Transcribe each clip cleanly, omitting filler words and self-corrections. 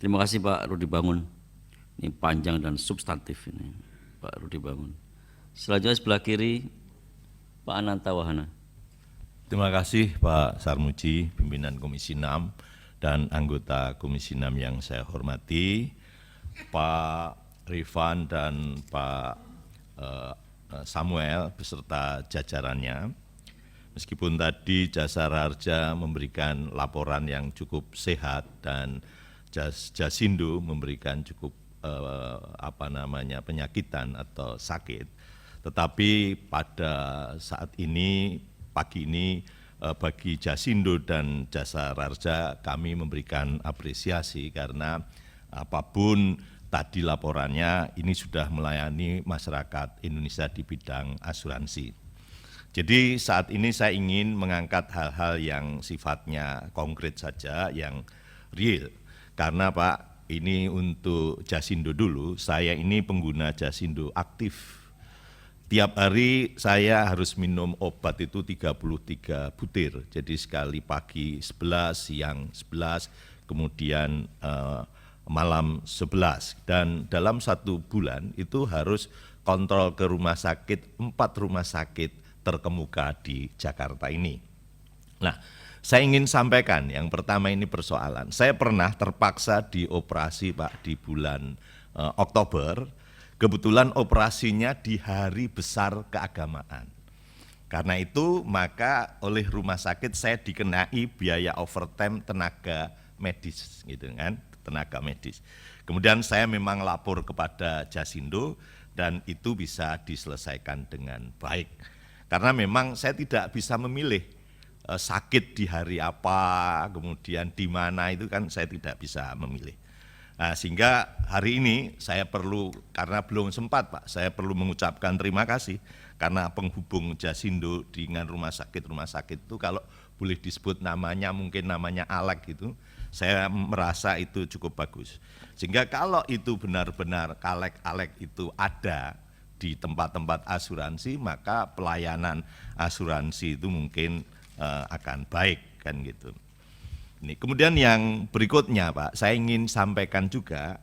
Terima kasih Pak Rudi Bangun. Ini panjang dan substantif ini Pak Rudi Bangun. Selanjutnya sebelah kiri Pak Ananta Wahana. Terima kasih Pak Sarmuji, pimpinan Komisi 6 dan anggota Komisi 6 yang saya hormati, Pak Rifan dan Pak Samuel beserta jajarannya. Meskipun tadi Jasara Harja memberikan laporan yang cukup sehat dan Jasindo memberikan cukup penyakitan atau sakit, tetapi pada saat ini pagi ini bagi Jasindo dan Jasara Harja kami memberikan apresiasi karena apapun tadi laporannya ini sudah melayani masyarakat Indonesia di bidang asuransi. Jadi saat ini saya ingin mengangkat hal-hal yang sifatnya konkret saja, yang real. Karena Pak, ini untuk Jasindo dulu, saya ini pengguna Jasindo aktif. Tiap hari saya harus minum obat itu 33 butir, jadi sekali pagi 11, siang 11, kemudian malam 11. Dan dalam 1 bulan itu harus kontrol ke rumah sakit, 4 rumah sakit terkemuka di Jakarta ini. Nah, saya ingin sampaikan yang pertama ini persoalan. Saya pernah terpaksa dioperasi Pak di bulan Oktober, kebetulan operasinya di hari besar keagamaan. Karena itu maka oleh rumah sakit saya dikenai biaya overtime tenaga medis gitu kan, tenaga medis. Kemudian saya memang lapor kepada Jasindo dan itu bisa diselesaikan dengan baik. Karena memang saya tidak bisa memilih sakit di hari apa, kemudian di mana itu kan saya tidak bisa memilih. Nah, sehingga hari ini saya perlu, karena belum sempat Pak, saya perlu mengucapkan terima kasih karena penghubung Jasindo dengan rumah sakit itu kalau boleh disebut namanya, mungkin namanya Alek gitu, saya merasa itu cukup bagus. Sehingga kalau itu benar-benar Alek itu ada di tempat-tempat asuransi, maka pelayanan asuransi itu mungkin akan baik kan gitu. Ini kemudian yang berikutnya Pak, saya ingin sampaikan juga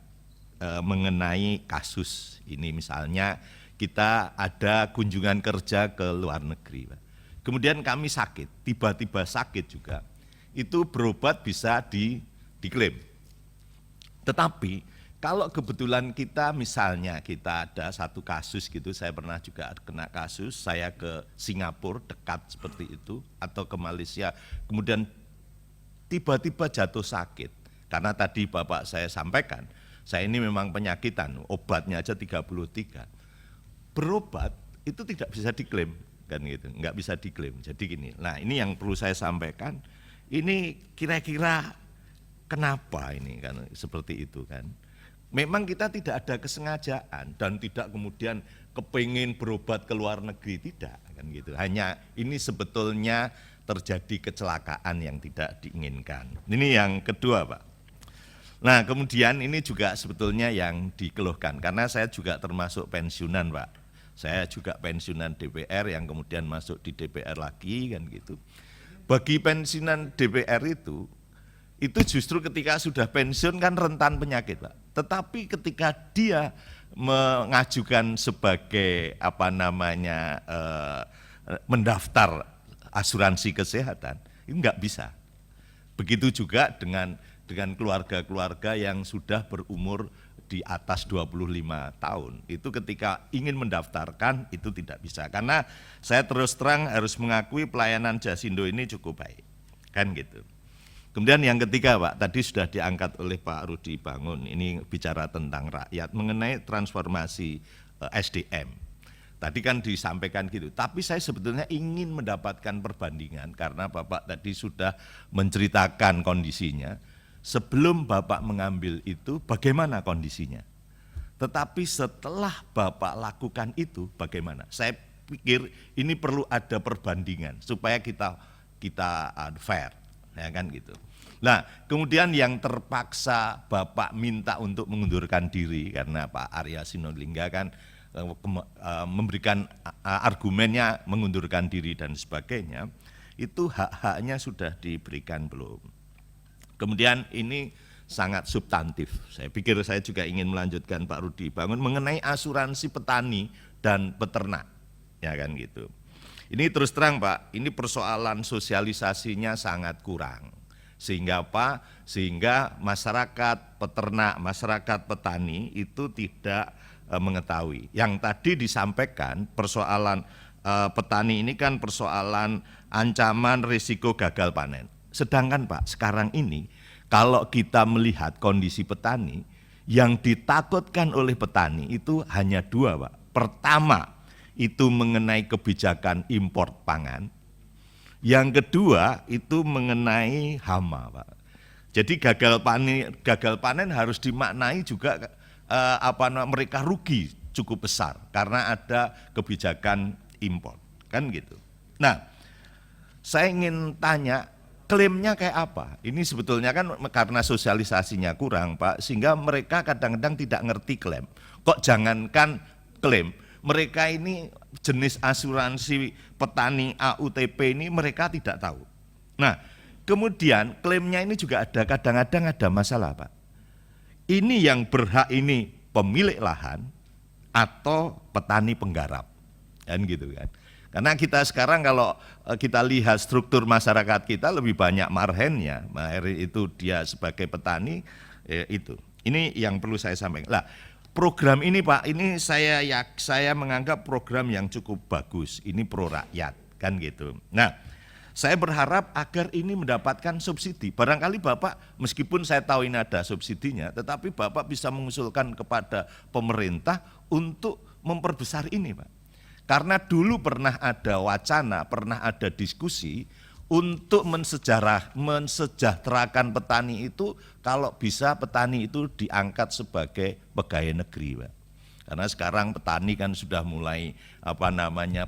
mengenai kasus ini, misalnya kita ada kunjungan kerja ke luar negeri Pak. Kemudian kami sakit, tiba-tiba sakit juga, itu berobat bisa diklaim. Tetapi kalau kebetulan kita misalnya kita ada satu kasus gitu, saya pernah juga kena kasus, saya ke Singapura dekat seperti itu, atau ke Malaysia, kemudian tiba-tiba jatuh sakit. Karena tadi Bapak saya sampaikan, saya ini memang penyakitan, obatnya aja 33. Berobat itu tidak bisa diklaim, kan gitu, nggak bisa diklaim. Jadi gini, nah ini yang perlu saya sampaikan, ini kira-kira kenapa ini kan seperti itu kan. Memang kita tidak ada kesengajaan dan tidak kemudian kepingin berobat ke luar negeri, tidak kan gitu. Hanya ini sebetulnya terjadi kecelakaan yang tidak diinginkan. Ini yang kedua Pak. Nah kemudian ini juga sebetulnya yang dikeluhkan, karena saya juga termasuk pensiunan Pak. Saya juga pensiunan DPR yang kemudian masuk di DPR lagi kan gitu. Bagi pensiunan DPR itu justru ketika sudah pensiun kan rentan penyakit Pak. Tetapi ketika dia mengajukan sebagai mendaftar asuransi kesehatan, itu enggak bisa. Begitu juga dengan keluarga-keluarga yang sudah berumur di atas 25 tahun. Itu ketika ingin mendaftarkan itu tidak bisa. Karena saya terus terang harus mengakui pelayanan Jasindo ini cukup baik. Kan gitu. Kemudian yang ketiga Pak, tadi sudah diangkat oleh Pak Rudi Bangun, ini bicara tentang rakyat mengenai transformasi SDM. Tadi kan disampaikan gitu, tapi saya sebetulnya ingin mendapatkan perbandingan karena Bapak tadi sudah menceritakan kondisinya. Sebelum Bapak mengambil itu bagaimana kondisinya? Tetapi setelah Bapak lakukan itu bagaimana? Saya pikir ini perlu ada perbandingan supaya kita fair. Ya kan gitu. Nah, kemudian yang terpaksa Bapak minta untuk mengundurkan diri karena Pak Arya Sinulinga kan memberikan argumennya mengundurkan diri dan sebagainya, itu hak-haknya sudah diberikan belum? Kemudian ini sangat substantif. Saya pikir saya juga ingin melanjutkan Pak Rudi Bangun mengenai asuransi petani dan peternak, ya kan gitu. Ini terus terang Pak, ini persoalan sosialisasinya sangat kurang. Sehingga apa? Sehingga masyarakat peternak, masyarakat petani itu tidak mengetahui. Yang tadi disampaikan persoalan petani ini kan persoalan ancaman risiko gagal panen. Sedangkan Pak, sekarang ini kalau kita melihat kondisi petani, yang ditakutkan oleh petani itu hanya dua Pak. Pertama, itu mengenai kebijakan impor pangan. Yang kedua, itu mengenai hama Pak. Jadi gagal panen harus dimaknai juga mereka rugi cukup besar karena ada kebijakan impor, kan gitu. Nah, saya ingin tanya, klaimnya kayak apa? Ini sebetulnya kan karena sosialisasinya kurang Pak, sehingga mereka kadang-kadang tidak ngerti klaim. Kok jangankan klaim, mereka ini jenis asuransi petani AUTP ini mereka tidak tahu. Nah, kemudian klaimnya ini juga ada kadang-kadang ada masalah Pak. Ini yang berhak ini pemilik lahan atau petani penggarap, kan gitu kan. Karena kita sekarang kalau kita lihat struktur masyarakat kita lebih banyak marhennya, marhen itu dia sebagai petani itu. Ini yang perlu saya sampaikan. Lah, program ini Pak, ini saya menganggap program yang cukup bagus. Ini pro rakyat, kan gitu. Nah, saya berharap agar ini mendapatkan subsidi. Barangkali Bapak, meskipun saya tahu ini ada subsidinya, tetapi Bapak bisa mengusulkan kepada pemerintah untuk memperbesar ini Pak. Karena dulu pernah ada wacana, pernah ada diskusi untuk mensejahterakan petani itu, kalau bisa petani itu diangkat sebagai pegawai negeri Pak. Karena sekarang petani kan sudah mulai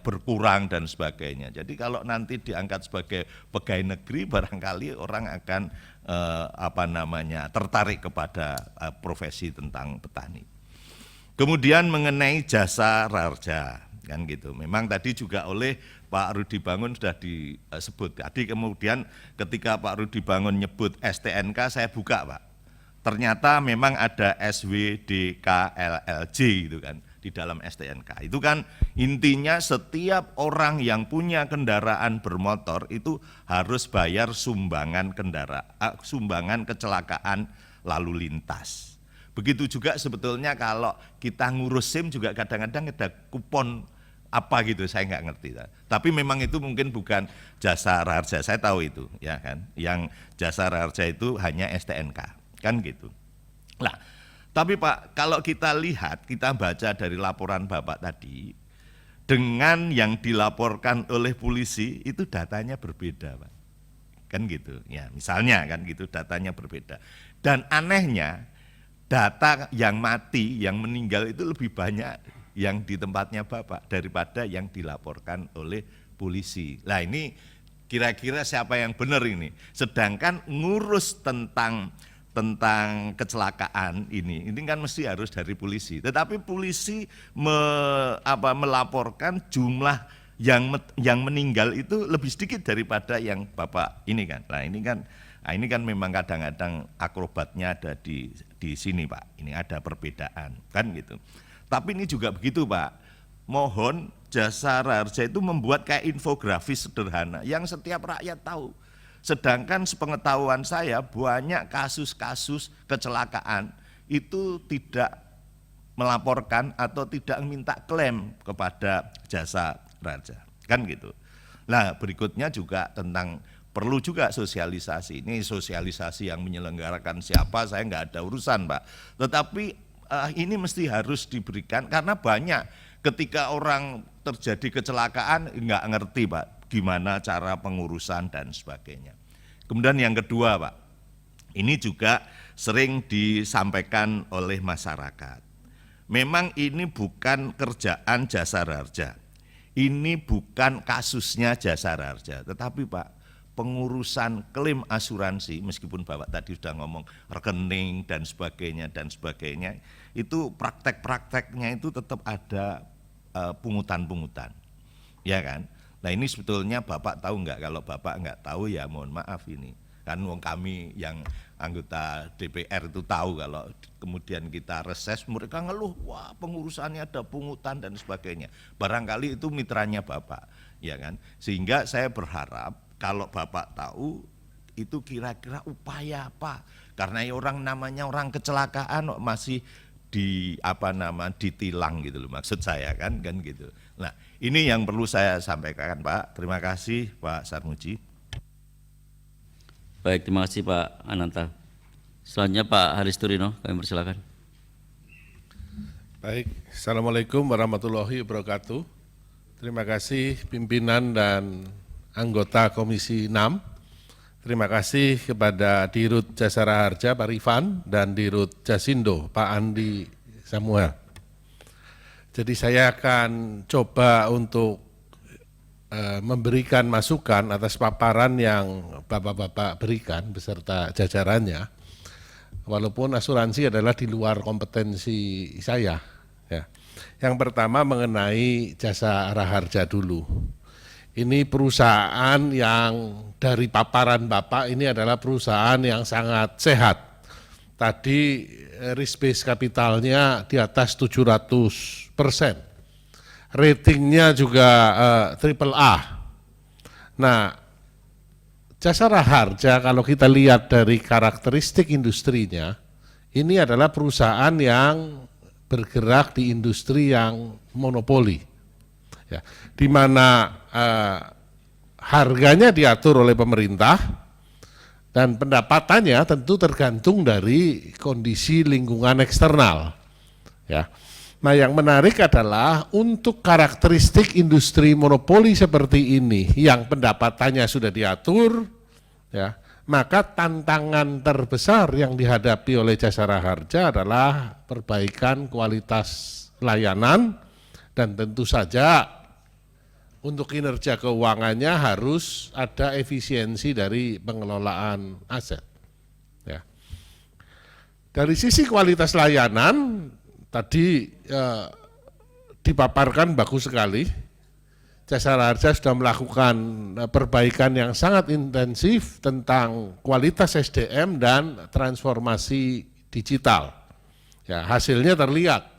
berkurang dan sebagainya. Jadi kalau nanti diangkat sebagai pegawai negeri, barangkali orang akan tertarik kepada profesi tentang petani. Kemudian mengenai jasa raharja, kan gitu. Memang tadi juga oleh Pak Rudi Bangun sudah disebut. Tadi kemudian ketika Pak Rudi Bangun nyebut STNK, saya buka Pak. Ternyata memang ada SWDKLLJ gitu kan di dalam STNK. Itu kan intinya setiap orang yang punya kendaraan bermotor itu harus bayar sumbangan sumbangan kecelakaan lalu lintas. Begitu juga sebetulnya kalau kita ngurus SIM juga kadang-kadang ada kupon apa gitu, saya nggak ngerti. Tapi memang itu mungkin bukan jasa raharja, saya tahu itu, ya kan. Yang jasa raharja itu hanya STNK. Kan gitu. Nah, tapi Pak, kalau kita lihat, kita baca dari laporan Bapak tadi, dengan yang dilaporkan oleh polisi itu datanya berbeda Pak. Kan gitu. Ya, misalnya kan gitu, datanya berbeda. Dan anehnya, data yang mati, yang meninggal itu lebih banyak yang di tempatnya Bapak daripada yang dilaporkan oleh polisi. Nah, ini kira-kira siapa yang benar ini? Sedangkan ngurus tentang kecelakaan ini kan mesti harus dari polisi. Tetapi polisi melaporkan jumlah yang meninggal itu lebih sedikit daripada yang Bapak ini kan. Nah, ini kan memang kadang-kadang akrobatnya ada di sini Pak. Ini ada perbedaan kan gitu. Tapi ini juga begitu Pak. Mohon jasa raharja itu membuat kayak infografis sederhana yang setiap rakyat tahu. Sedangkan sepengetahuan saya banyak kasus-kasus kecelakaan itu tidak melaporkan atau tidak minta klaim kepada jasa raharja, kan gitu. Nah, berikutnya juga tentang perlu juga sosialisasi. Ini sosialisasi yang menyelenggarakan siapa, saya nggak ada urusan Pak. Tetapi ini mesti harus diberikan karena banyak ketika orang terjadi kecelakaan nggak ngerti Pak gimana cara pengurusan dan sebagainya. Kemudian yang kedua Pak, ini juga sering disampaikan oleh masyarakat. Memang ini bukan kerjaan jasa raharja, ini bukan kasusnya jasa raharja, tetapi Pak, pengurusan klaim asuransi, meskipun Bapak tadi sudah ngomong rekening dan sebagainya, itu praktek-prakteknya itu tetap ada pungutan-pungutan, ya kan? Nah, ini sebetulnya Bapak tahu nggak? Kalau Bapak nggak tahu ya mohon maaf ini. Kan wong kami yang anggota DPR itu tahu kalau kemudian kita reses mereka ngeluh, wah pengurusannya ada pungutan dan sebagainya. Barangkali itu mitranya Bapak, ya kan? Sehingga saya berharap kalau Bapak tahu itu kira-kira upaya apa? Karena orang namanya orang kecelakaan masih ditilang gitu loh, maksud saya kan gitu. Nah, ini yang perlu saya sampaikan Pak. Terima kasih Pak Sarmuji. Baik, terima kasih Pak Ananta. Selanjutnya Pak Haris Turino, kami persilakan. Baik, Assalamualaikum warahmatullahi wabarakatuh. Terima kasih pimpinan dan anggota Komisi 6. Terima kasih kepada Dirut Jasara Harja Pak Rifan dan Dirut Jasindo Pak Andi Samuel. Jadi saya akan coba untuk memberikan masukan atas paparan yang Bapak-Bapak berikan beserta jajarannya, walaupun asuransi adalah di luar kompetensi saya. Ya. Yang pertama mengenai Jasa Raharja dulu. Ini perusahaan yang dari paparan Bapak ini adalah perusahaan yang sangat sehat. Tadi risk base kapitalnya di atas 700%. Ratingnya juga triple A. Nah, Jasa Raharja kalau kita lihat dari karakteristik industrinya, ini adalah perusahaan yang bergerak di industri yang monopoli, ya, di mana harganya diatur oleh pemerintah dan pendapatannya tentu tergantung dari kondisi lingkungan eksternal. Ya. Nah, yang menarik adalah untuk karakteristik industri monopoli seperti ini yang pendapatannya sudah diatur, ya, maka tantangan terbesar yang dihadapi oleh Jasa Raharja adalah perbaikan kualitas layanan dan tentu saja untuk kinerja keuangannya harus ada efisiensi dari pengelolaan aset. Ya. Dari sisi kualitas layanan, tadi dipaparkan bagus sekali. Jasa Raharja sudah melakukan perbaikan yang sangat intensif tentang kualitas SDM dan transformasi digital. Ya, hasilnya terlihat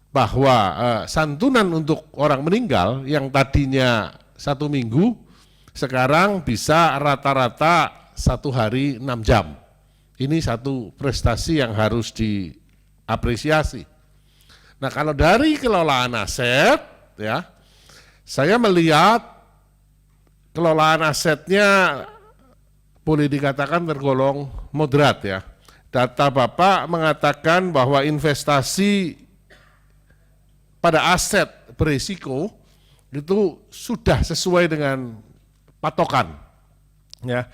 bahwa santunan untuk orang meninggal yang tadinya 1 minggu, sekarang bisa rata-rata 1 hari 6 jam. Ini satu prestasi yang harus diapresiasi. Nah, kalau dari kelolaan aset, ya, saya melihat kelolaan asetnya boleh dikatakan tergolong moderat, ya. Data Bapak mengatakan bahwa investasi pada aset berisiko itu sudah sesuai dengan patokan. Ya.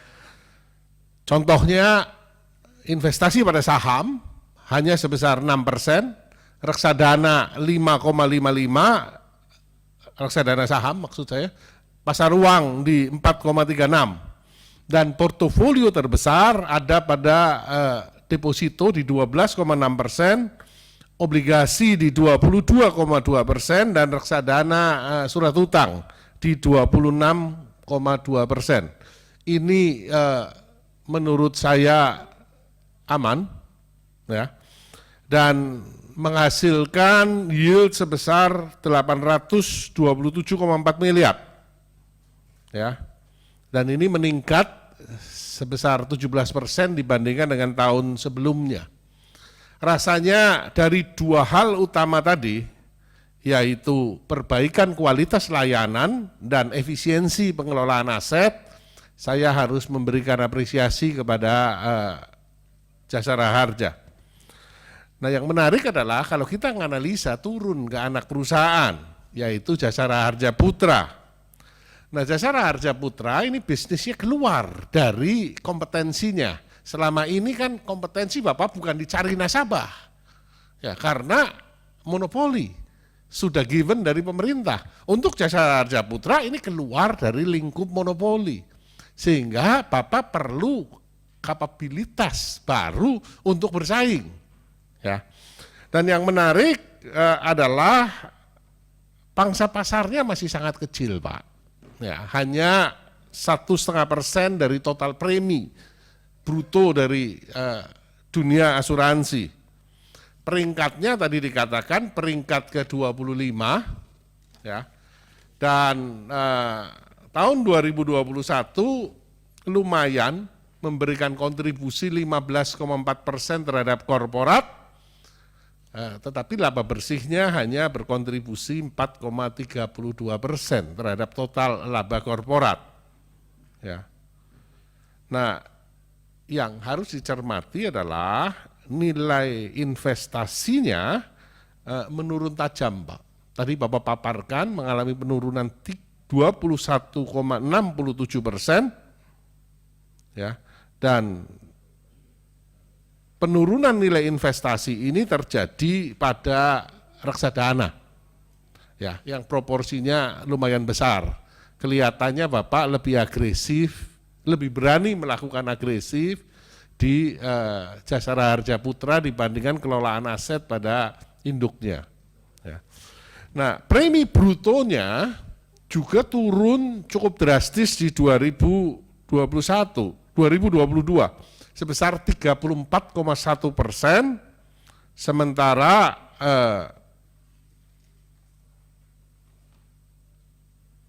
Contohnya investasi pada saham hanya sebesar 6%, reksadana 5,55, reksadana saham maksud saya, pasar uang di 4,36, dan portofolio terbesar ada pada deposito di 12,6%, obligasi di 22,2%, dan reksadana surat utang di 26,2%. Ini menurut saya aman, ya, dan menghasilkan yield sebesar 827,4 miliar, ya, dan ini meningkat sebesar 17% dibandingkan dengan tahun sebelumnya. Rasanya dari 2 hal utama tadi, yaitu perbaikan kualitas layanan dan efisiensi pengelolaan aset, saya harus memberikan apresiasi kepada Jasa Raharja. Nah, yang menarik adalah kalau kita menganalisa turun ke anak perusahaan, yaitu Jasa Raharja Putra. Nah, Jasa Raharja Putra ini bisnisnya keluar dari kompetensinya. Selama ini kan kompetensi Bapak bukan dicari nasabah, ya, karena monopoli sudah given dari pemerintah. Untuk Jasa Raharja Putra ini keluar dari lingkup monopoli, sehingga Bapak perlu kapabilitas baru untuk bersaing. Ya. Dan yang menarik adalah pangsa pasarnya masih sangat kecil, Pak. Ya, hanya 1,5% dari total premi bruto dari dunia asuransi. Peringkatnya tadi dikatakan peringkat ke-25 ya. Dan tahun 2021 lumayan memberikan kontribusi 15,4% terhadap korporat, tetapi laba bersihnya hanya berkontribusi 4,32% terhadap total laba korporat. Ya. Nah, yang harus dicermati adalah nilai investasinya menurun tajam, Pak. Tadi Bapak paparkan mengalami penurunan 21,67%, ya, dan penurunan nilai investasi ini terjadi pada reksadana, ya, yang proporsinya lumayan besar. Kelihatannya Bapak lebih agresif, lebih berani melakukan agresif di Jasara Harja Putra dibandingkan kelolaan aset pada induknya. Ya. Nah, premi brutonya juga turun cukup drastis di 2022 sebesar 34,1%, sementara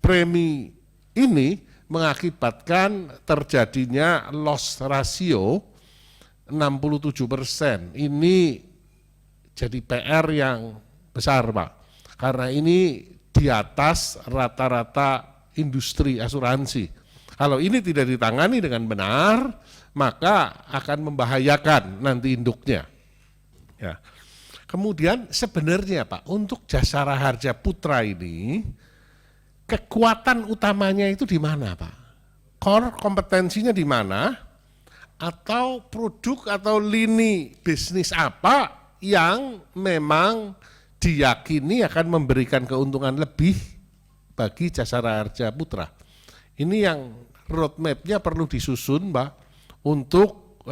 premi ini mengakibatkan terjadinya loss ratio 67%. Ini jadi PR yang besar, Pak. Karena ini di atas rata-rata industri asuransi. Kalau ini tidak ditangani dengan benar, maka akan membahayakan nanti induknya. Ya. Kemudian sebenarnya Pak, untuk Jasara Harja Putra ini, kekuatan utamanya itu di mana Pak? Core kompetensinya di mana? Atau produk atau lini bisnis apa yang memang diyakini akan memberikan keuntungan lebih bagi Jasara Harja Putra. Ini yang roadmap-nya perlu disusun, Pak, untuk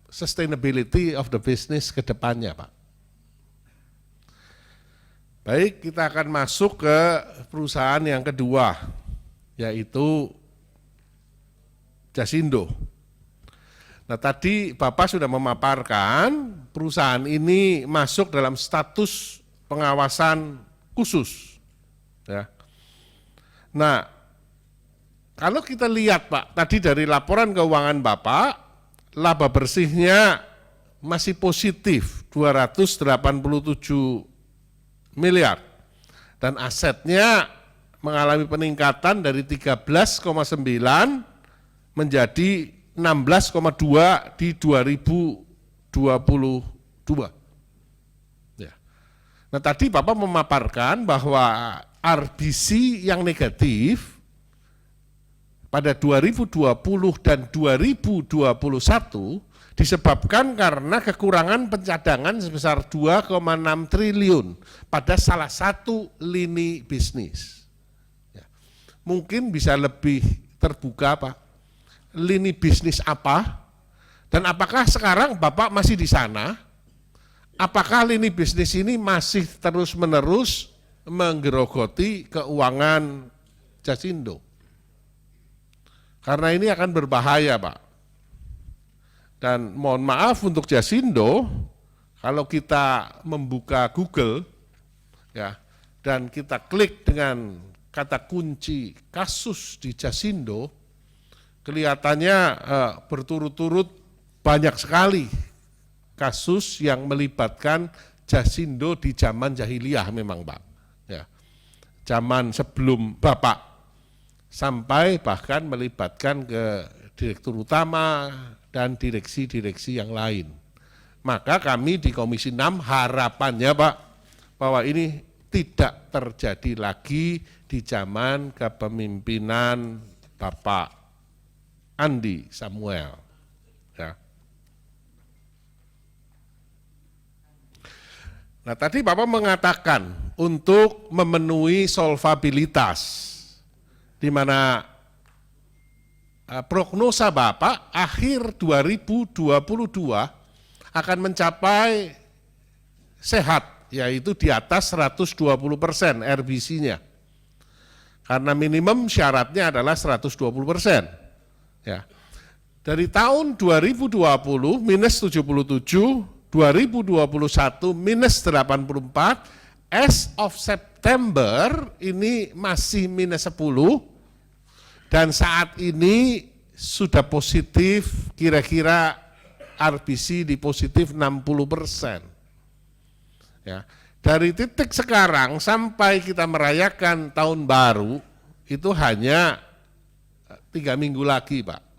sustainability of the business ke depannya, Pak. Baik, kita akan masuk ke perusahaan yang kedua, yaitu Jasindo. Nah, tadi Bapak sudah memaparkan perusahaan ini masuk dalam status pengawasan khusus. Ya. Nah, kalau kita lihat Pak, tadi dari laporan keuangan Bapak, laba bersihnya masih positif 287 miliar dan asetnya mengalami peningkatan dari 13,9 menjadi 16,2 di 2022. Ya. Nah, tadi Bapak memaparkan bahwa RBC yang negatif pada 2020 dan 2021 disebabkan karena kekurangan pencadangan sebesar 2,6 triliun pada salah satu lini bisnis. Ya. Mungkin bisa lebih terbuka Pak, lini bisnis apa, dan apakah sekarang Bapak masih di sana? Apakah lini bisnis ini masih terus-menerus menggerogoti keuangan Jasindo? Karena ini akan berbahaya, Pak. Dan mohon maaf untuk Jasindo, kalau kita membuka Google, ya, dan kita klik dengan kata kunci kasus di Jasindo, kelihatannya berturut-turut banyak sekali kasus yang melibatkan Jasindo di zaman jahiliyah memang Pak. Ya. Zaman sebelum Bapak, sampai bahkan melibatkan ke direktur utama dan direksi-direksi yang lain. Maka kami di Komisi 6 harapannya Pak, bahwa ini tidak terjadi lagi di zaman kepemimpinan Bapak Andi Samuel. Ya. Nah, tadi Bapak mengatakan untuk memenuhi solvabilitas, di mana prognosa Bapak akhir 2022 akan mencapai sehat, yaitu di atas 120% RBC-nya. Karena minimum syaratnya adalah 120%. Ya. Dari tahun 2020 minus 77, 2021 minus 84, as of September ini masih minus 10, dan saat ini sudah positif, kira-kira RBC di positif 60%. Ya. Dari titik sekarang sampai kita merayakan tahun baru, itu hanya 3 minggu lagi, Pak.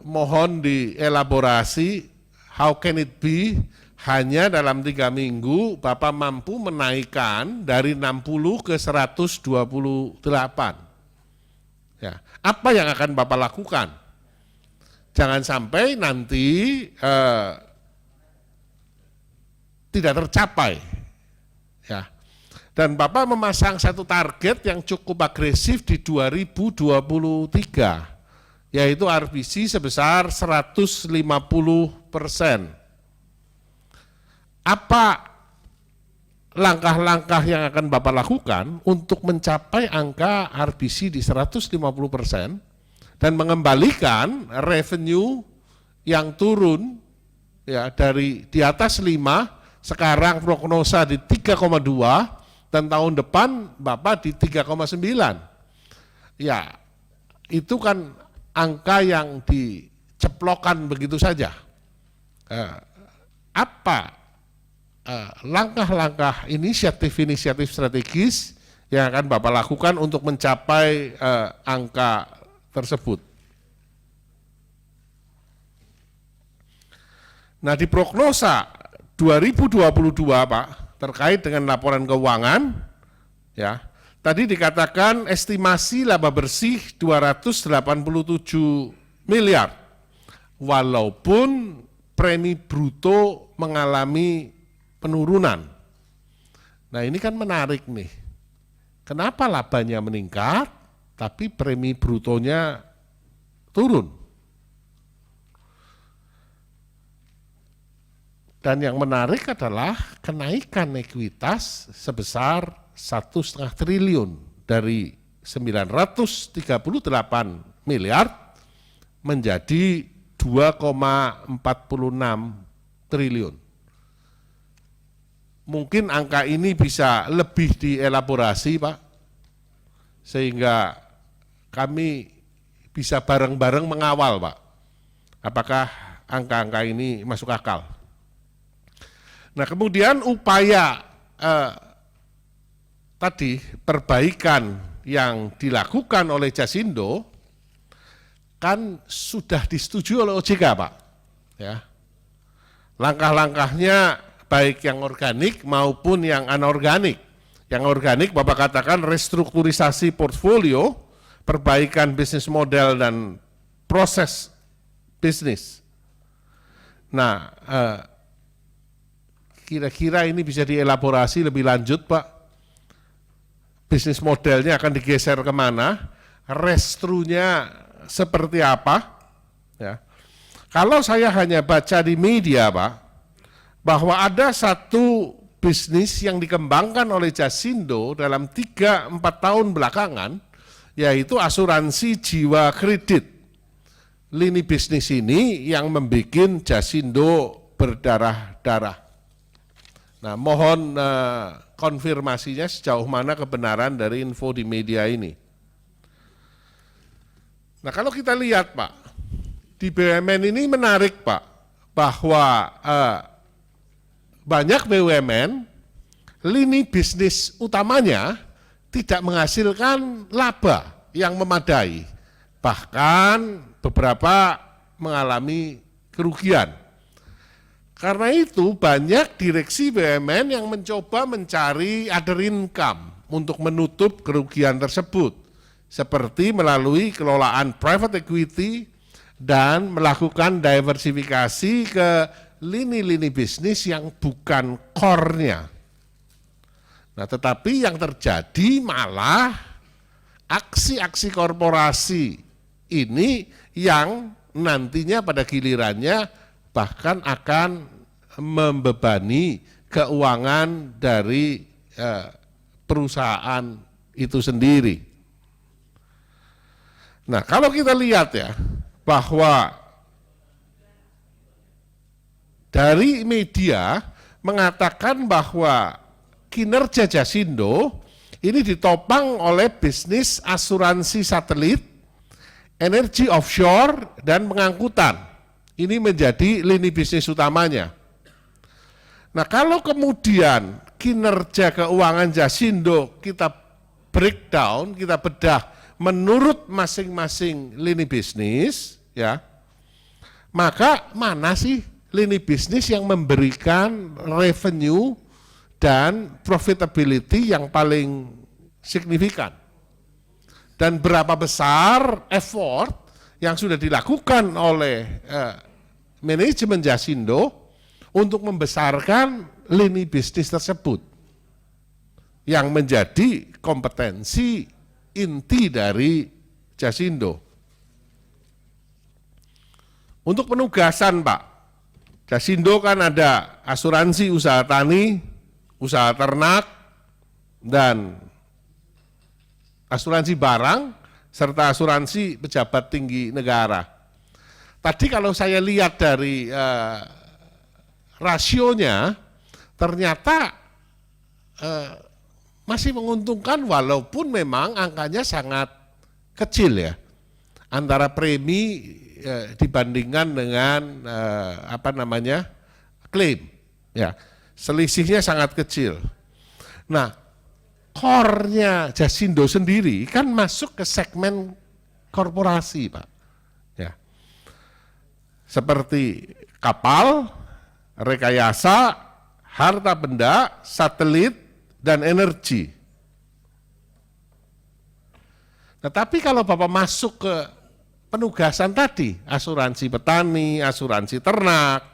Mohon dielaborasi, how can it be, hanya dalam 3 minggu Bapak mampu menaikkan dari 60 ke 128. Ya. Apa yang akan Bapak lakukan? Jangan sampai nanti tidak tercapai. Ya. Dan Bapak memasang satu target yang cukup agresif di 2023, yaitu RBC sebesar 150%. Apa langkah-langkah yang akan Bapak lakukan untuk mencapai angka RBC di 150% dan mengembalikan revenue yang turun ya dari di atas 5, sekarang prognosa di 3,2, dan tahun depan Bapak di 3,9. Ya, itu kan angka yang diceplokkan begitu saja. Apa langkah-langkah inisiatif-inisiatif strategis yang akan Bapak lakukan untuk mencapai angka tersebut? Nah, di prognosa 2022, Pak, terkait dengan laporan keuangan, ya, tadi dikatakan estimasi laba bersih 287 miliar, walaupun premi bruto mengalami penurunan. Nah, ini kan menarik nih. Kenapa labanya meningkat, tapi premi brutonya turun? Dan yang menarik adalah kenaikan ekuitas sebesar 1,5 triliun dari 938 miliar menjadi 2,46 triliun. Mungkin angka ini bisa lebih dielaborasi, Pak, sehingga kami bisa bareng-bareng mengawal, Pak, apakah angka-angka ini masuk akal. Nah, kemudian upaya tadi perbaikan yang dilakukan oleh Jasindo kan sudah disetujui oleh OJK, Pak. Ya. Langkah-langkahnya baik yang organik maupun yang anorganik. Yang organik Bapak katakan restrukturisasi portfolio, perbaikan bisnis model dan proses bisnis. Nah, kira-kira ini bisa dielaborasi lebih lanjut, Pak. Bisnis modelnya akan digeser kemana, restrunya seperti apa. Ya. Kalau saya hanya baca di media, Pak, bahwa ada satu bisnis yang dikembangkan oleh Jasindo dalam 3-4 tahun belakangan, yaitu asuransi jiwa kredit. Lini bisnis ini yang membuat Jasindo berdarah-darah. Nah, mohon konfirmasinya sejauh mana kebenaran dari info di media ini. Nah, kalau kita lihat, Pak, di BUMN ini menarik, Pak, bahwa banyak BUMN lini bisnis utamanya tidak menghasilkan laba yang memadai, bahkan beberapa mengalami kerugian. Karena itu banyak direksi BUMN yang mencoba mencari other income untuk menutup kerugian tersebut, seperti melalui kelolaan private equity dan melakukan diversifikasi ke lini-lini bisnis yang bukan core-nya. Nah, tetapi yang terjadi malah aksi-aksi korporasi ini yang nantinya pada gilirannya bahkan akan membebani keuangan dari perusahaan itu sendiri. Nah, kalau kita lihat ya, bahwa dari media mengatakan bahwa kinerja Jasindo ini ditopang oleh bisnis asuransi satelit, energi offshore, dan pengangkutan. Ini menjadi lini bisnis utamanya. Nah, kalau kemudian kinerja keuangan Jasindo kita breakdown, kita bedah menurut masing-masing lini bisnis, ya, maka mana sih lini bisnis yang memberikan revenue dan profitability yang paling signifikan? Dan berapa besar effort yang sudah dilakukan oleh manajemen Jasindo untuk membesarkan lini bisnis tersebut yang menjadi kompetensi inti dari Jasindo. Untuk penugasan, Pak, Jasindo kan ada asuransi usaha tani, usaha ternak, dan asuransi barang, serta asuransi pejabat tinggi negara. Tadi kalau saya lihat dari rasionya, ternyata masih menguntungkan walaupun memang angkanya sangat kecil ya, antara premi dibandingkan dengan klaim, ya, selisihnya sangat kecil. Nah, core-nya Jasindo sendiri kan masuk ke segmen korporasi, Pak, ya, seperti kapal, rekayasa, harta benda, satelit, dan energi. Nah, tapi kalau Bapak masuk ke penugasan tadi, asuransi petani, asuransi ternak,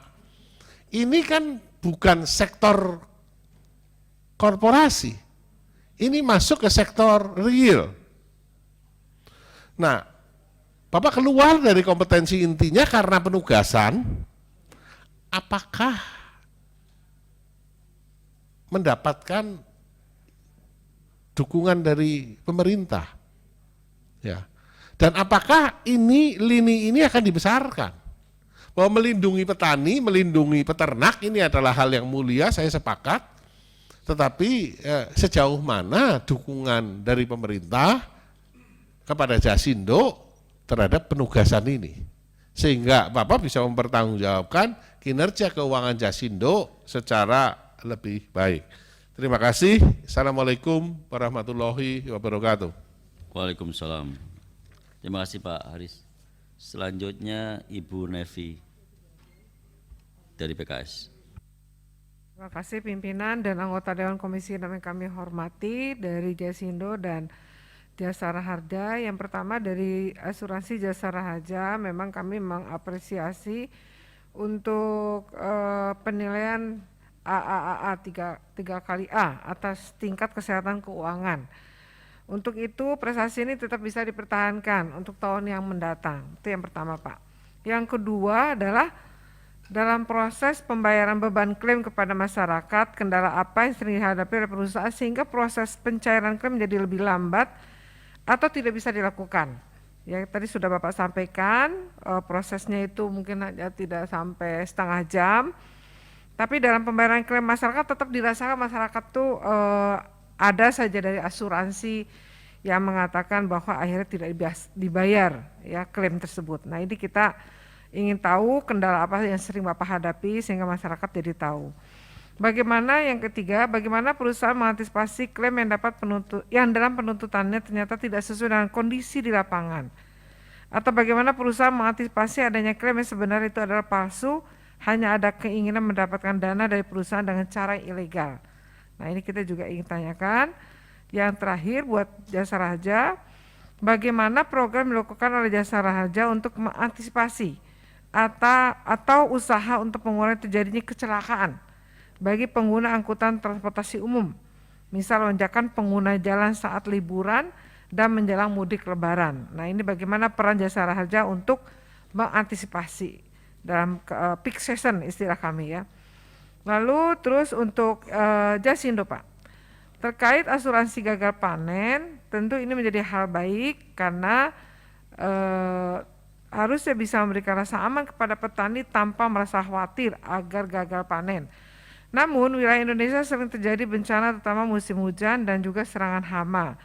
ini kan bukan sektor korporasi, ini masuk ke sektor real. Nah, Bapak keluar dari kompetensi intinya karena penugasan, apakah mendapatkan dukungan dari pemerintah? Ya. Dan apakah lini ini akan dibesarkan? Bahwa melindungi petani, melindungi peternak ini adalah hal yang mulia, saya sepakat. Tetapi sejauh mana dukungan dari pemerintah kepada Jasindo terhadap penugasan ini? Sehingga Bapak bisa mempertanggungjawabkan kinerja keuangan Jasindo secara lebih baik. Terima kasih. Assalamualaikum warahmatullahi wabarakatuh. Waalaikumsalam. Terima kasih Pak Haris. Selanjutnya Ibu Nevi dari PKS. Terima kasih pimpinan dan anggota Dewan Komisi 6 yang kami hormati dari Jasindo dan Jasara Harja. Yang pertama dari asuransi Jasara Harja, memang kami mengapresiasi untuk penilaian AAA 3 kali A atas tingkat kesehatan keuangan. Untuk itu prestasi ini tetap bisa dipertahankan untuk tahun yang mendatang. Itu yang pertama, Pak. Yang kedua adalah dalam proses pembayaran beban klaim kepada masyarakat, kendala apa yang sering dihadapi oleh perusahaan sehingga proses pencairan klaim menjadi lebih lambat atau tidak bisa dilakukan. Ya, tadi sudah Bapak sampaikan, prosesnya itu mungkin hanya tidak sampai setengah jam, tapi dalam pembayaran klaim masyarakat tetap dirasakan masyarakat tuh ada saja dari asuransi yang mengatakan bahwa akhirnya tidak dibayar ya klaim tersebut. Nah, ini kita ingin tahu kendala apa yang sering Bapak hadapi sehingga masyarakat jadi tahu. Bagaimana yang ketiga, bagaimana perusahaan mengantisipasi klaim yang dalam penuntutannya ternyata tidak sesuai dengan kondisi di lapangan. Atau bagaimana perusahaan mengantisipasi adanya klaim yang sebenarnya itu adalah palsu, hanya ada keinginan mendapatkan dana dari perusahaan dengan cara yang ilegal. Nah, ini kita juga ingin tanyakan. Yang terakhir buat Jasara Harja, bagaimana program dilakukan oleh Jasara Harja untuk mengantisipasi atau usaha untuk mengurangi terjadinya kecelakaan bagi pengguna angkutan transportasi umum, misal lonjakan pengguna jalan saat liburan dan menjelang mudik lebaran. Nah, ini bagaimana peran Jasara Harja untuk mengantisipasi dalam peak season istilah kami ya. Lalu terus untuk Jasindo, Pak, terkait asuransi gagal panen, tentu ini menjadi hal baik karena harusnya bisa memberikan rasa aman kepada petani tanpa merasa khawatir agar gagal panen. Namun, wilayah Indonesia sering terjadi bencana terutama musim hujan dan juga serangan hama.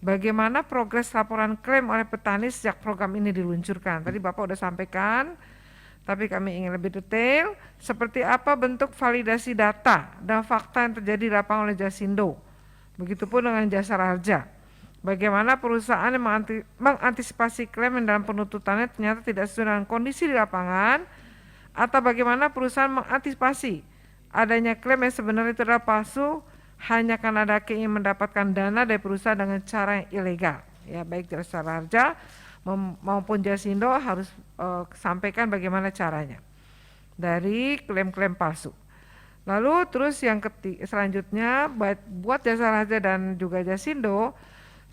Bagaimana progres laporan klaim oleh petani sejak program ini diluncurkan? Tadi Bapak sudah sampaikan, tapi kami ingin lebih detail, seperti apa bentuk validasi data dan fakta yang terjadi di lapangan oleh Jasindo. Begitupun dengan Jasara Harja. Bagaimana perusahaan yang mengantisipasi klaim yang dalam penuntutannya ternyata tidak sesuai dengan kondisi di lapangan, atau bagaimana perusahaan mengantisipasi adanya klaim yang sebenarnya itu adalah palsu hanya karena ada keinginan mendapatkan dana dari perusahaan dengan cara yang ilegal. Ya, baik Jasara Harja maupun Jasindo harus sampaikan bagaimana caranya dari klaim-klaim palsu. Lalu terus yang selanjutnya buat Jasara Harja dan juga Jasindo,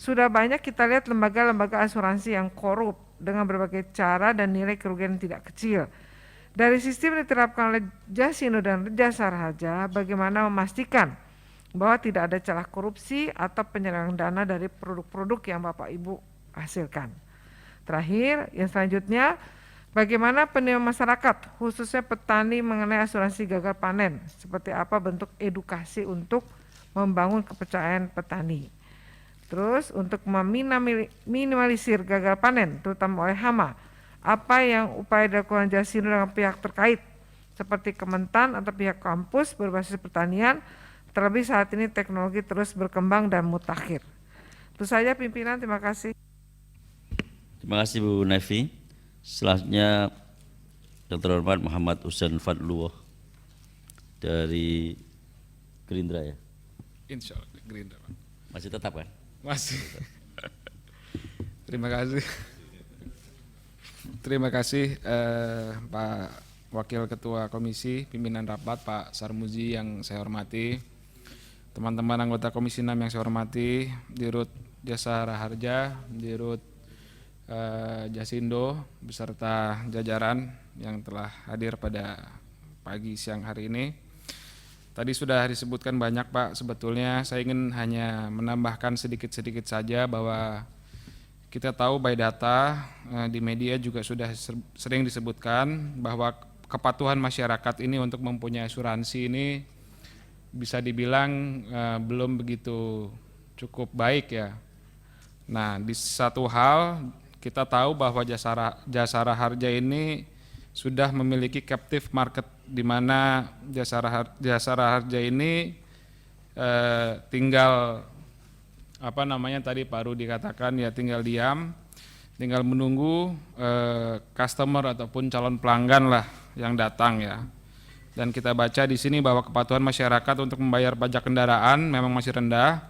sudah banyak kita lihat lembaga-lembaga asuransi yang korup dengan berbagai cara dan nilai kerugian yang tidak kecil. Dari sistem yang diterapkan oleh Jasindo dan Jasara Harja, bagaimana memastikan bahwa tidak ada celah korupsi atau penyelewengan dana dari produk-produk yang Bapak Ibu hasilkan. Terakhir, yang selanjutnya, bagaimana penilaian masyarakat, khususnya petani mengenai asuransi gagal panen, seperti apa bentuk edukasi untuk membangun kepercayaan petani. Terus untuk meminimalisir gagal panen, terutama oleh hama, apa yang upaya dilakukan Jasindo dengan pihak terkait, seperti Kementan atau pihak kampus berbasis pertanian, terlebih saat ini teknologi terus berkembang dan mutakhir. Itu saja pimpinan, terima kasih. Terima kasih Bu Nevi. Selanjutnya yang terhormat Muhammad Husain Fadluwah dari Gerindra ya. Insya Allah Gerindra Pak. Masih tetap kan? Masih. Terima kasih. Terima kasih Pak Wakil Ketua Komisi Pimpinan Rapat Pak Sarmuzi yang saya hormati, teman-teman anggota Komisi 6 yang saya hormati, Dirut Jasara Harja, Dirut Jasindo beserta jajaran yang telah hadir pada pagi siang hari ini. Tadi sudah disebutkan banyak Pak, sebetulnya saya ingin hanya menambahkan sedikit-sedikit saja bahwa kita tahu by data di media juga sudah sering disebutkan bahwa kepatuhan masyarakat ini untuk mempunyai asuransi ini bisa dibilang belum begitu cukup baik ya. Nah, di satu hal kita tahu bahwa Jasara Harja ini sudah memiliki captive market di mana Jasara Harja ini tinggal tadi Pak Rudi katakan ya, tinggal diam, tinggal menunggu customer ataupun calon pelanggan lah yang datang ya. Dan kita baca di sini bahwa kepatuhan masyarakat untuk membayar pajak kendaraan memang masih rendah,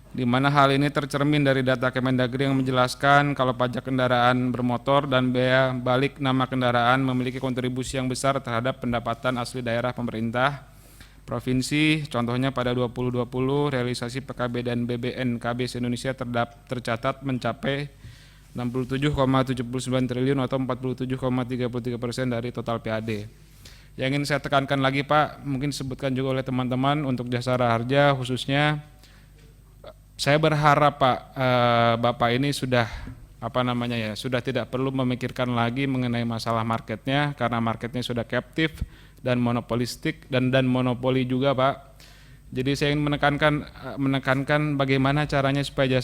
di mana hal ini tercermin dari data Kemendagri yang menjelaskan kalau pajak kendaraan bermotor dan bea balik nama kendaraan memiliki kontribusi yang besar terhadap pendapatan asli daerah pemerintah provinsi. Contohnya pada 2020 realisasi PKB dan BBNKB se-Indonesia tercatat mencapai 67,79 triliun atau 47,33% dari total PAD. Yang ingin saya tekankan lagi Pak, mungkin disebutkan juga oleh teman-teman untuk Jasara Harja khususnya, saya berharap Pak Bapak ini sudah sudah tidak perlu memikirkan lagi mengenai masalah marketnya, karena marketnya sudah captive dan monopolistik dan monopoli juga Pak. Jadi saya ingin menekankan bagaimana caranya supaya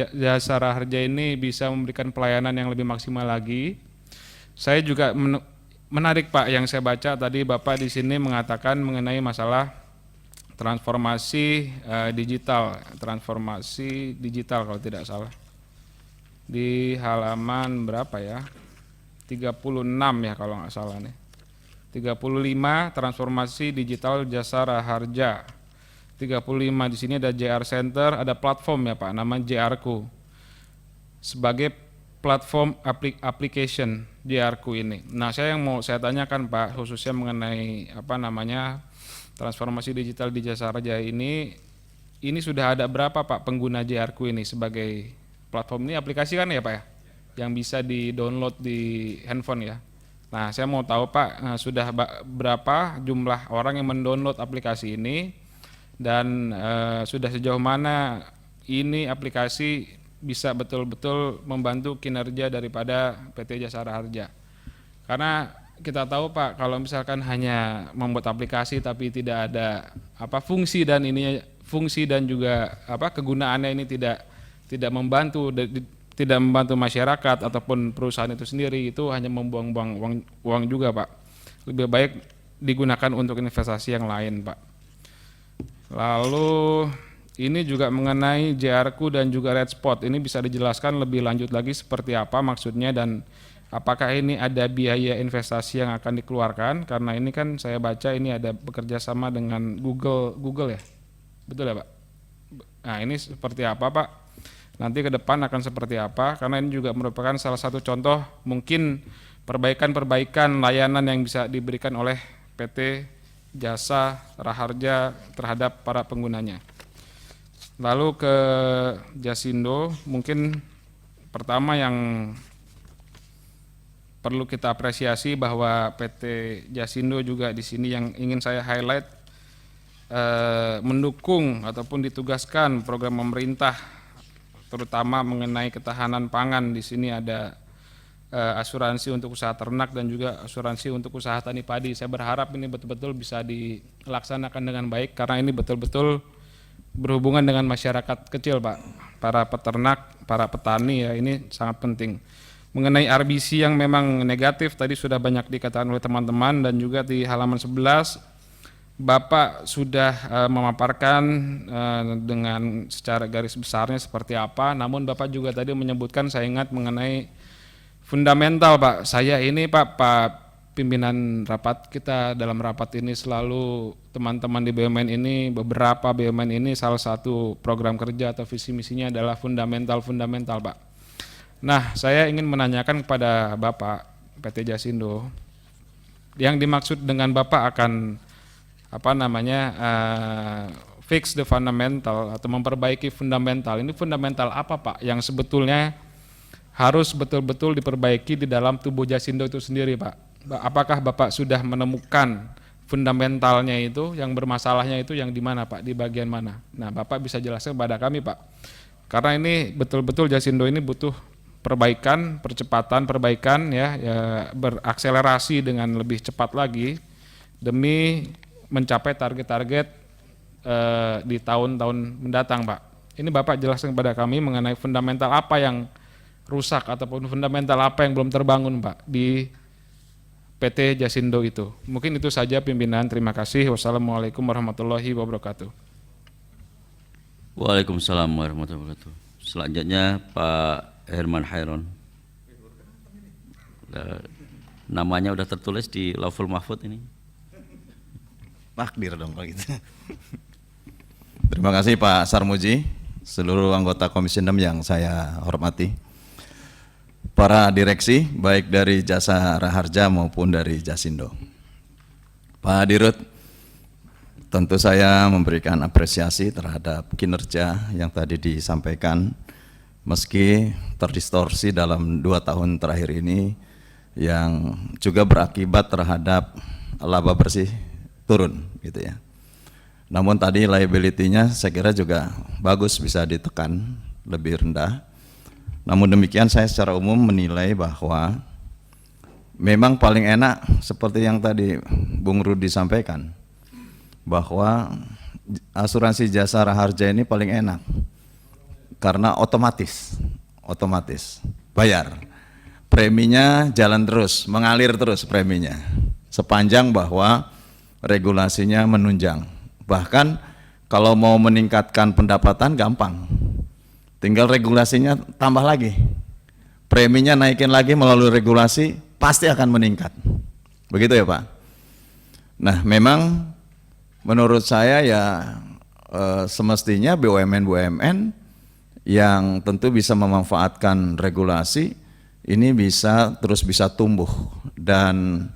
Jasara Harja ini bisa memberikan pelayanan yang lebih maksimal lagi. Saya juga menarik Pak yang saya baca tadi Bapak di sini mengatakan mengenai masalah transformasi digital kalau tidak salah. Di halaman berapa ya? 36 ya kalau nggak salah nih. 35 transformasi digital Jasara Harja. 35 di sini ada JR Center, ada platform ya Pak, nama JR-ku. Sebagai platform application JR-ku ini. Nah, saya yang mau saya tanyakan Pak, khususnya mengenai transformasi digital di Jasara Harja ini sudah ada berapa Pak pengguna JR-ku ini sebagai platform ini, aplikasi kan ya Pak ya, yang bisa di-download di handphone ya. Nah, saya mau tahu Pak, sudah berapa jumlah orang yang mendownload aplikasi ini dan sudah sejauh mana ini aplikasi bisa betul-betul membantu kinerja daripada PT Jasara Harja. Karena kita tahu Pak, kalau misalkan hanya membuat aplikasi tapi tidak ada fungsi dan juga kegunaannya ini tidak membantu masyarakat ataupun perusahaan itu sendiri, itu hanya membuang-buang uang juga Pak. Lebih baik digunakan untuk investasi yang lain Pak. Lalu ini juga mengenai JRQ dan juga red spot, ini bisa dijelaskan lebih lanjut lagi seperti apa maksudnya dan apakah ini ada biaya investasi yang akan dikeluarkan, karena ini kan saya baca ini ada bekerja sama dengan Google ya, betul ya Pak? Nah ini seperti apa Pak? Nanti ke depan akan seperti apa, karena ini juga merupakan salah satu contoh mungkin perbaikan layanan yang bisa diberikan oleh PT Jasara Harja terhadap para penggunanya. Lalu ke Jasindo, mungkin pertama yang perlu kita apresiasi bahwa PT Jasindo juga di sini yang ingin saya highlight, mendukung ataupun ditugaskan program pemerintah terutama mengenai ketahanan pangan. Di sini ada asuransi untuk usaha ternak dan juga asuransi untuk usaha tani padi. Saya berharap ini betul-betul bisa dilaksanakan dengan baik karena ini betul-betul berhubungan dengan masyarakat kecil Pak, para peternak, para petani ya, ini sangat penting. Mengenai RBC yang memang negatif tadi sudah banyak dikatakan oleh teman-teman dan juga di halaman 11 Bapak sudah memaparkan dengan secara garis besarnya seperti apa, namun Bapak juga tadi menyebutkan, saya ingat mengenai fundamental Pak. Saya ini Pak pimpinan rapat kita dalam rapat ini selalu teman-teman di BUMN ini, beberapa BUMN ini salah satu program kerja atau visi misinya adalah fundamental Pak. Nah, saya ingin menanyakan kepada Bapak PT Jasindo, yang dimaksud dengan Bapak akan fix the fundamental atau memperbaiki fundamental. Ini fundamental apa Pak yang sebetulnya harus betul-betul diperbaiki di dalam tubuh Jasindo itu sendiri Pak? Apakah Bapak sudah menemukan fundamentalnya itu, yang bermasalahnya itu yang di mana Pak, di bagian mana? Nah Bapak bisa jelaskan kepada kami Pak, karena ini betul-betul Jasindo ini butuh percepatan perbaikan ya, berakselerasi dengan lebih cepat lagi demi mencapai target-target di tahun-tahun mendatang Pak. Ini Bapak jelaskan kepada kami mengenai fundamental apa yang rusak ataupun fundamental apa yang belum terbangun Pak di PT Jasindo itu. Mungkin itu saja pimpinan, terima kasih. Wassalamualaikum warahmatullahi wabarakatuh. Waalaikumsalam warahmatullahi wabarakatuh. Selanjutnya Pak Herman Hairon. Namanya udah tertulis di Lauful Mahfud ini. Takdir dong kalau gitu. Terima kasih Pak Sarmuji, seluruh anggota Komisi 6 yang saya hormati. Para direksi baik dari Jasara Harja maupun dari Jasindo. Pak Dirut, tentu saya memberikan apresiasi terhadap kinerja yang tadi disampaikan, meski terdistorsi dalam 2 tahun terakhir ini yang juga berakibat terhadap laba bersih turun gitu ya. Namun tadi liability-nya saya kira juga bagus, bisa ditekan lebih rendah. Namun demikian saya secara umum menilai bahwa memang paling enak seperti yang tadi Bung Rudi sampaikan, bahwa asuransi Jasara Harja ini paling enak karena otomatis bayar, preminya jalan terus, mengalir terus preminya sepanjang bahwa regulasinya menunjang. Bahkan kalau mau meningkatkan pendapatan gampang, tinggal regulasinya tambah lagi, preminya naikin lagi melalui regulasi, pasti akan meningkat. Begitu ya Pak? Nah memang menurut saya ya semestinya BUMN yang tentu bisa memanfaatkan regulasi ini bisa tumbuh. Dan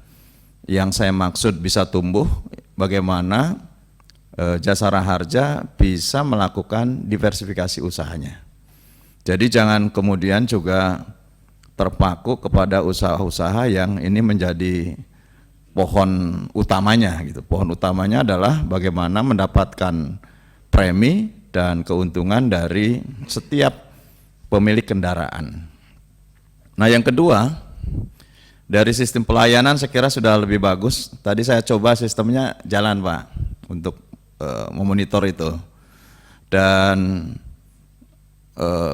yang saya maksud bisa tumbuh, bagaimana Jasara Harja bisa melakukan diversifikasi usahanya. Jadi jangan kemudian juga terpaku kepada usaha-usaha yang ini menjadi pohon utamanya gitu. Pohon utamanya adalah bagaimana mendapatkan premi dan keuntungan dari setiap pemilik kendaraan. Nah, yang kedua, dari sistem pelayanan saya kira sudah lebih bagus. Tadi saya coba sistemnya jalan, Pak, untuk memonitor itu. Dan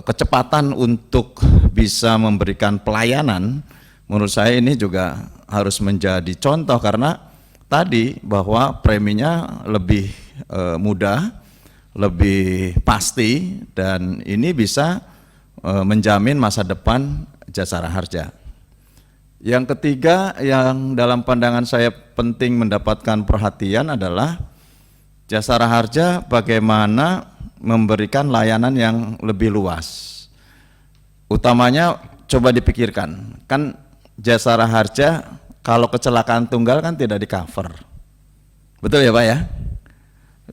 kecepatan untuk bisa memberikan pelayanan menurut saya ini juga harus menjadi contoh, karena tadi bahwa preminya lebih mudah, lebih pasti, dan ini bisa menjamin masa depan Jasara Harja. Yang ketiga yang dalam pandangan saya penting mendapatkan perhatian adalah Jasara Harja bagaimana memberikan layanan yang lebih luas. Utamanya coba dipikirkan, kan Jasara Harja kalau kecelakaan tunggal kan tidak di cover. Betul ya Pak ya?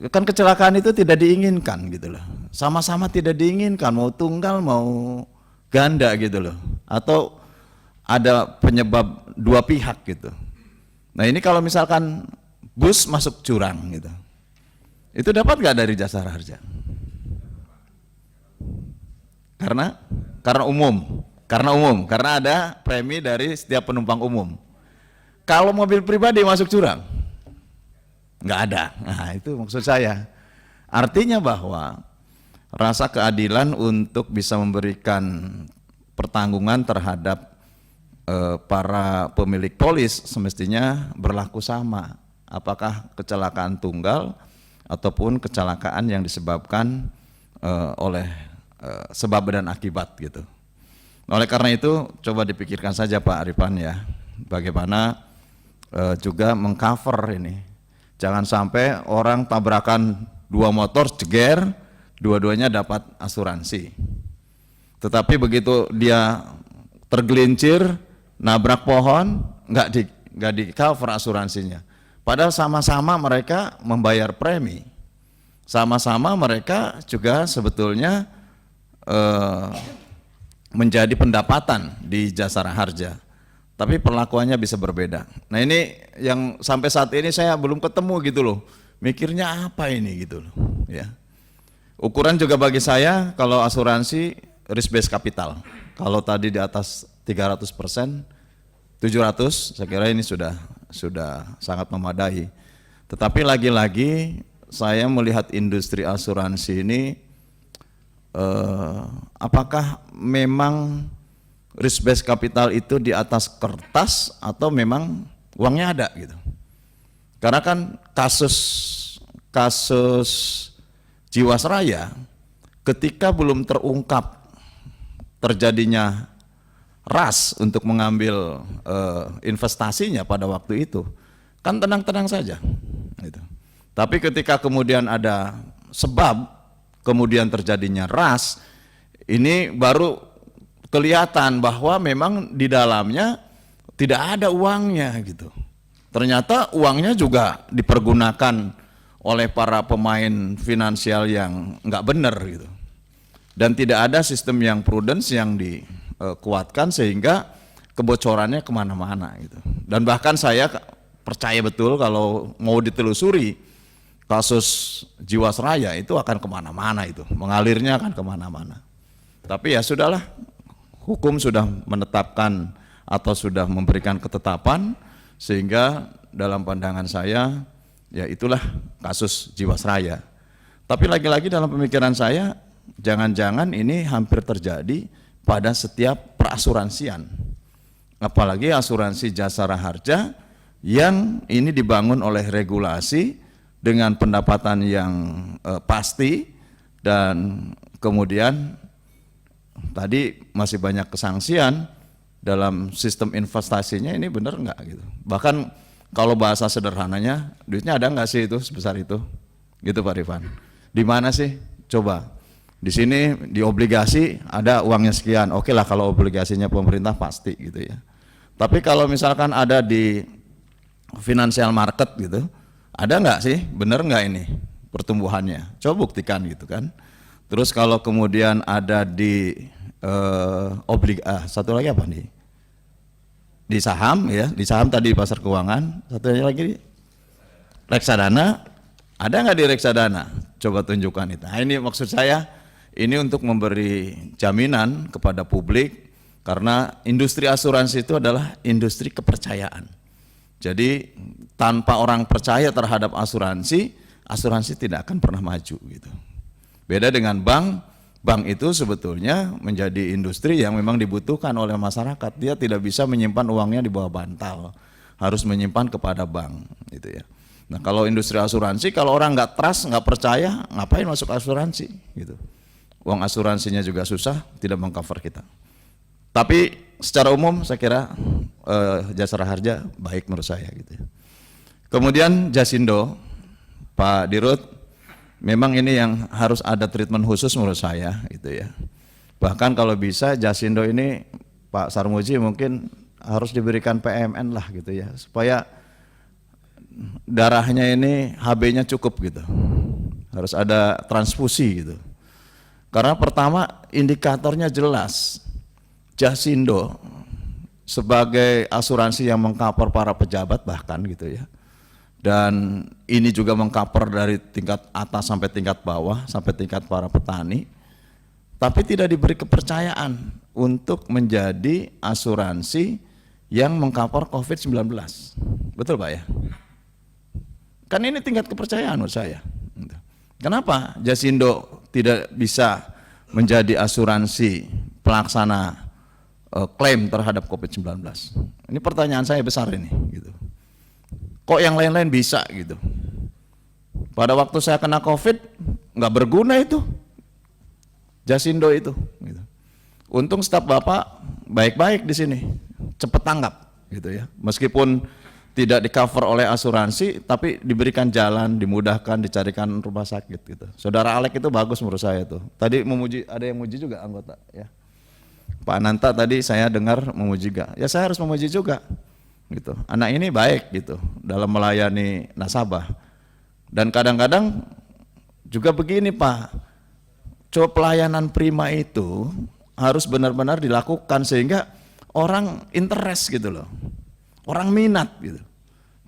Kan kecelakaan itu tidak diinginkan gitu loh. Sama-sama tidak diinginkan, mau tunggal mau ganda gitu loh. Atau ada penyebab dua pihak gitu. Nah ini kalau misalkan bus masuk jurang gitu, itu dapat nggak dari Jasara Harja? Karena umum, karena ada premi dari setiap penumpang umum. Kalau mobil pribadi masuk jurang, nggak ada. Nah itu maksud saya. Artinya bahwa rasa keadilan untuk bisa memberikan pertanggungan terhadap para pemilik polis semestinya berlaku sama. Apakah kecelakaan tunggal ataupun kecelakaan yang disebabkan oleh sebab dan akibat gitu. Oleh karena itu coba dipikirkan saja Pak Arifan ya, bagaimana juga mengcover ini. Jangan sampai orang tabrakan dua motor jeger, dua-duanya dapat asuransi. Tetapi begitu dia tergelincir, nabrak pohon, nggak di cover asuransinya. Padahal sama-sama mereka membayar premi, sama-sama mereka juga sebetulnya menjadi pendapatan di Jasara Harja. Tapi perlakuannya bisa berbeda. Nah ini yang sampai saat ini saya belum ketemu gitu loh. Mikirnya apa ini gitu loh. Ya. Ukuran juga bagi saya kalau asuransi risk based capital. Kalau tadi di atas 300%, 700, saya kira ini sudah sangat memadai. Tetapi lagi-lagi saya melihat industri asuransi ini apakah memang risk based capital itu di atas kertas atau memang uangnya ada gitu. Karena kan kasus Jiwasraya ketika belum terungkap terjadinya ras untuk mengambil investasinya pada waktu itu, kan tenang-tenang saja gitu. Tapi ketika kemudian ada sebab kemudian terjadinya ras, ini baru kelihatan bahwa memang di dalamnya tidak ada uangnya gitu. Ternyata uangnya juga dipergunakan oleh para pemain finansial yang nggak benar gitu. Dan tidak ada sistem yang prudence yang dikuatkan sehingga kebocorannya kemana-mana gitu. Dan bahkan saya percaya betul kalau mau ditelusuri kasus Jiwasraya itu akan kemana-mana itu, mengalirnya akan kemana-mana. Tapi ya sudahlah, hukum sudah menetapkan atau sudah memberikan ketetapan, sehingga dalam pandangan saya ya itulah kasus Jiwasraya. Tapi lagi-lagi dalam pemikiran saya, jangan-jangan ini hampir terjadi pada setiap perasuransian. Apalagi asuransi Jasara Harja yang ini dibangun oleh regulasi dengan pendapatan yang pasti, dan kemudian tadi masih banyak kesangsian dalam sistem investasinya, ini benar nggak gitu. Bahkan kalau bahasa sederhananya, duitnya ada nggak sih itu sebesar itu, gitu Pak Rifan. Di mana sih? Coba di sini di obligasi ada uangnya sekian, oke lah kalau obligasinya pemerintah pasti gitu ya. Tapi kalau misalkan ada di financial market gitu, ada nggak sih, benar nggak ini pertumbuhannya? Coba buktikan gitu kan. Terus kalau kemudian ada di satu lagi apa nih? Di saham ya, di saham tadi pasar keuangan, satunya lagi reksadana, ada nggak di reksadana? Coba tunjukkan itu. Nah ini maksud saya, ini untuk memberi jaminan kepada publik karena industri asuransi itu adalah industri kepercayaan. Jadi tanpa orang percaya terhadap asuransi, asuransi tidak akan pernah maju gitu. Beda dengan bank, bank itu sebetulnya menjadi industri yang memang dibutuhkan oleh masyarakat. Dia tidak bisa menyimpan uangnya di bawah bantal, harus menyimpan kepada bank gitu ya. Nah kalau industri asuransi, kalau orang nggak trust, nggak percaya, ngapain masuk asuransi gitu. Uang asuransinya juga susah, tidak mengcover kita. Tapi secara umum saya kira Jasara Harja baik menurut saya gitu ya. Kemudian Jasindo, Pak Dirut, memang ini yang harus ada treatment khusus menurut saya gitu ya. Bahkan kalau bisa Jasindo ini Pak Sarmuji mungkin harus diberikan PMN lah gitu ya, supaya darahnya ini HB-nya cukup gitu. Harus ada transfusi gitu. Karena pertama indikatornya jelas. Jasindo sebagai asuransi yang mengcover para pejabat bahkan gitu ya. Dan ini juga mengcover dari tingkat atas sampai tingkat bawah, sampai tingkat para petani. Tapi tidak diberi kepercayaan untuk menjadi asuransi yang mengcover COVID-19. Betul Pak ya? Kan ini tingkat kepercayaan menurut saya. Kenapa Jasindo tidak bisa menjadi asuransi pelaksana klaim terhadap COVID-19? Ini pertanyaan saya besar ini gitu. Kok yang lain-lain bisa gitu? Pada waktu saya kena COVID nggak berguna itu Jasindo itu gitu. Untung staf Bapak baik-baik di sini, cepet tanggap gitu ya. Meskipun tidak di-cover oleh asuransi tapi diberikan jalan, dimudahkan, dicarikan rumah sakit gitu. Saudara Alek itu bagus menurut saya tuh. Tadi memuji, ada yang memuji juga anggota ya. Pak Nanta tadi saya dengar memuji juga. Ya saya harus memuji juga gitu. Anak ini baik gitu dalam melayani nasabah. Dan kadang-kadang juga begini Pak, coba pelayanan prima itu harus benar-benar dilakukan sehingga orang interest gitu loh. Orang minat gitu.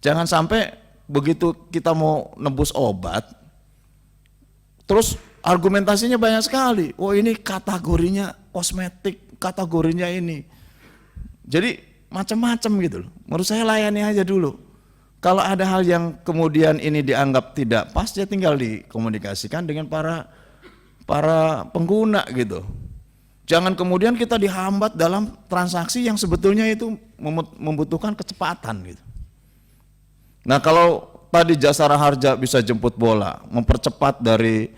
Jangan sampai begitu kita mau nebus obat, terus argumentasinya banyak sekali. Oh ini kategorinya kosmetik, kategorinya ini. Jadi macam-macam gitu loh. Menurut saya layani aja dulu. Kalau ada hal yang kemudian ini dianggap tidak pas, ya tinggal dikomunikasikan dengan para pengguna gitu. Jangan kemudian kita dihambat dalam transaksi yang sebetulnya itu membutuhkan kecepatan gitu. Nah kalau tadi Jasara Harja bisa jemput bola, mempercepat dari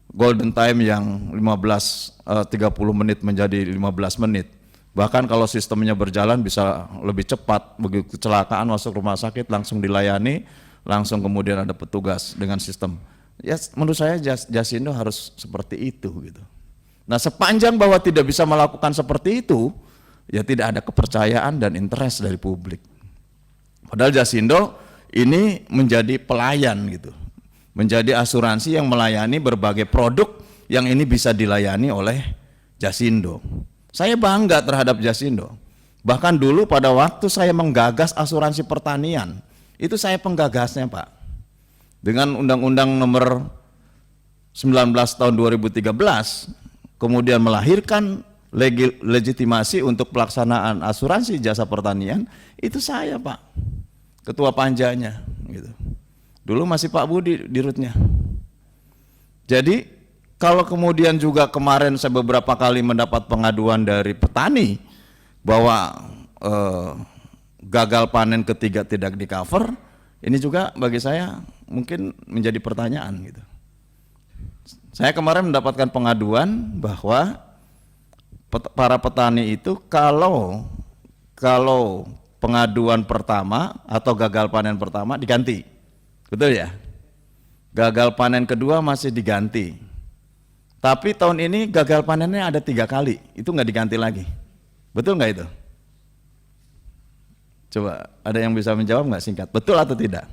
golden time yang 30 menit menjadi 15 menit. Bahkan kalau sistemnya berjalan bisa lebih cepat, begitu kecelakaan masuk rumah sakit langsung dilayani, langsung kemudian ada petugas dengan sistem. Ya menurut saya Jasindo harus seperti itu gitu. Nah sepanjang bahwa tidak bisa melakukan seperti itu, ya tidak ada kepercayaan dan interest dari publik. Padahal Jasindo ini menjadi pelayan gitu, menjadi asuransi yang melayani berbagai produk yang ini bisa dilayani oleh Jasindo. Saya bangga terhadap Jasindo. Bahkan dulu pada waktu saya menggagas asuransi pertanian, itu saya penggagasnya Pak. Dengan Undang-Undang nomor 19 tahun 2013, kemudian melahirkan legitimasi untuk pelaksanaan asuransi jasa pertanian, itu saya Pak, ketua panjanya gitu. Dulu masih Pak Budi dirutnya. Jadi kalau kemudian juga kemarin saya beberapa kali mendapat pengaduan dari petani bahwa gagal panen ketiga tidak di cover, ini juga bagi saya mungkin menjadi pertanyaan gitu. Saya kemarin mendapatkan pengaduan bahwa para petani itu kalau pengaduan pertama atau gagal panen pertama diganti, betul ya? Gagal panen kedua masih diganti, tapi tahun ini gagal panennya ada 3 kali, itu nggak diganti lagi, betul nggak itu? Coba ada yang bisa menjawab nggak singkat, betul atau tidak?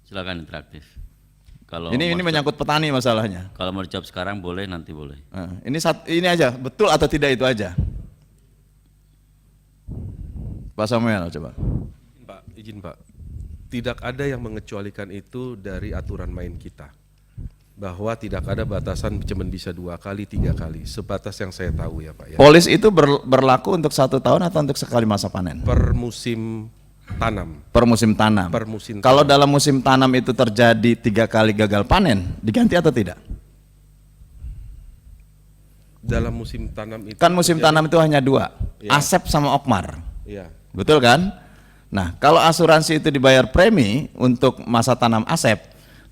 Silakan interaktif. Kalau ini menyangkut petani masalahnya. Kalau mau dijawab sekarang boleh, nanti boleh. Ini aja, betul atau tidak itu aja. Pak Samuel coba. Izin Pak, tidak ada yang mengecualikan itu dari aturan main kita. bahwa tidak ada batasan cuma bisa 2 kali, 3 kali, sebatas yang saya tahu ya Pak ya. Polis itu berlaku untuk 1 tahun atau untuk sekali masa panen? Per musim tanam. Per musim tanam. Per musim Kalau tanam. dalam musim tanam itu terjadi 3 kali gagal panen, diganti atau tidak? Dalam musim tanam itu Kan musim terjadi- tanam itu hanya 2, Ya. Asep sama Okmar. Iya. Betul kan? Nah, kalau asuransi itu dibayar premi untuk masa tanam Asep,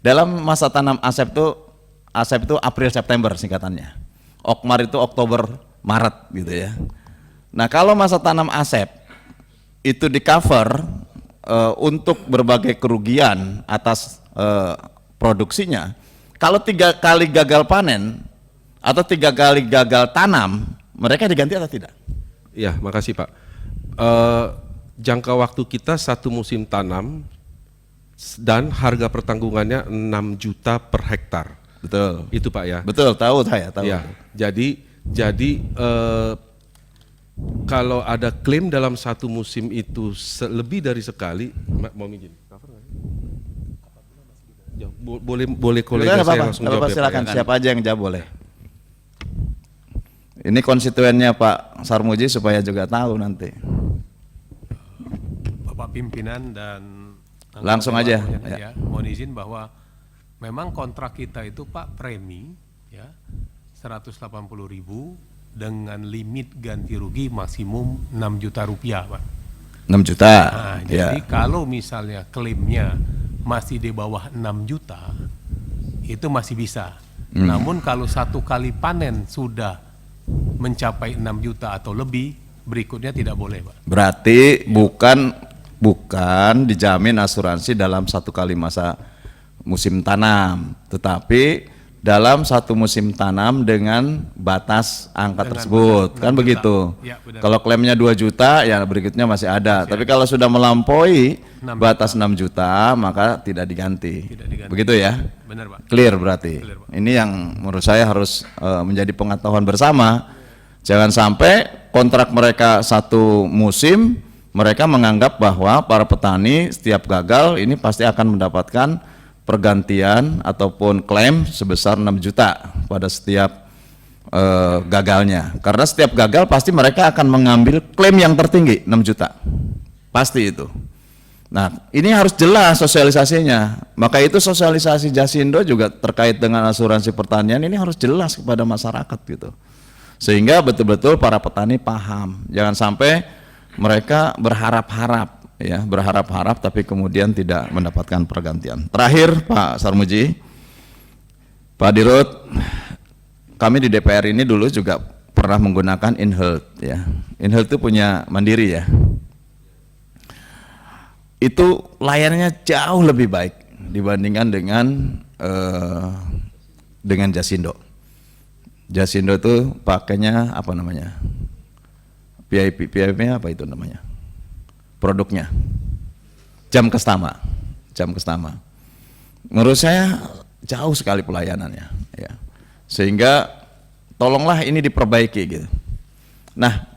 dalam masa tanam Asep itu April September singkatannya. Okmar itu Oktober Maret gitu ya. Nah, kalau masa tanam Asep itu di cover untuk berbagai kerugian atas produksinya, kalau 3 kali gagal panen atau 3 kali gagal tanam, mereka diganti atau tidak? Iya, makasih Pak. Jangka waktu kita 1 musim tanam dan harga pertanggungannya 6 juta per hektar. Betul. Itu Pak ya. Betul, tahu saya, tahu. Ya, jadi kalau ada klaim dalam 1 musim itu lebih dari sekali, mau izin cover nggak sih? Ya, boleh kolega Nggak saya apa-apa, langsung nggak jawab apa-apa, ya, Pak, silakan ya. siapa aja yang jawab boleh. Ini konstituennya Pak Sarmuji supaya juga tahu nanti. Bapak pimpinan dan Langsung aja, ya. Mohon izin bahwa memang kontrak kita itu Pak premi ya 180.000 dengan limit ganti rugi maksimum 6 juta rupiah Pak. 6 juta. Nah, Ya. jadi kalau misalnya klaimnya masih di bawah 6 juta itu masih bisa. Namun kalau 1 kali panen sudah mencapai 6 juta atau lebih, berikutnya tidak boleh Pak. Berarti bukan dijamin asuransi dalam 1 kali masa musim tanam, tetapi dalam 1 musim tanam dengan batas angka Dengan tersebut, batas kan 6 begitu. juta. Ya, benar. Kalau klaimnya 2 juta, ya berikutnya masih ada. Tapi kalau sudah melampaui 6 batas 6 juta, maka tidak diganti. Tidak diganti. Begitu ya? Benar Pak. Clear berarti. Clear, Pak. Ini yang menurut saya harus menjadi pengetahuan bersama. Jangan sampai kontrak mereka 1 musim, mereka menganggap bahwa para petani setiap gagal ini pasti akan mendapatkan pergantian ataupun klaim sebesar 6 juta pada setiap gagalnya. Karena setiap gagal pasti mereka akan mengambil klaim yang tertinggi 6 juta. Pasti itu. Nah, ini harus jelas sosialisasinya. Maka itu sosialisasi Jasindo juga terkait dengan asuransi pertanian ini harus jelas kepada masyarakat gitu. Sehingga betul-betul para petani paham. Jangan sampai mereka berharap-harap ya, berharap-harap tapi kemudian tidak mendapatkan pergantian. Terakhir Pak Sarmuji, Pak Dirut, kami di DPR ini dulu juga pernah menggunakan InHealth ya. InHealth itu punya Mandiri ya. Itu layanannya jauh lebih baik dibandingkan dengan Jasindo. Jasindo itu pakainya apa namanya? VIP-nya apa itu namanya? Produknya. Jam Kestama. Menurut saya jauh sekali pelayanannya ya. Sehingga tolonglah ini diperbaiki gitu. Nah,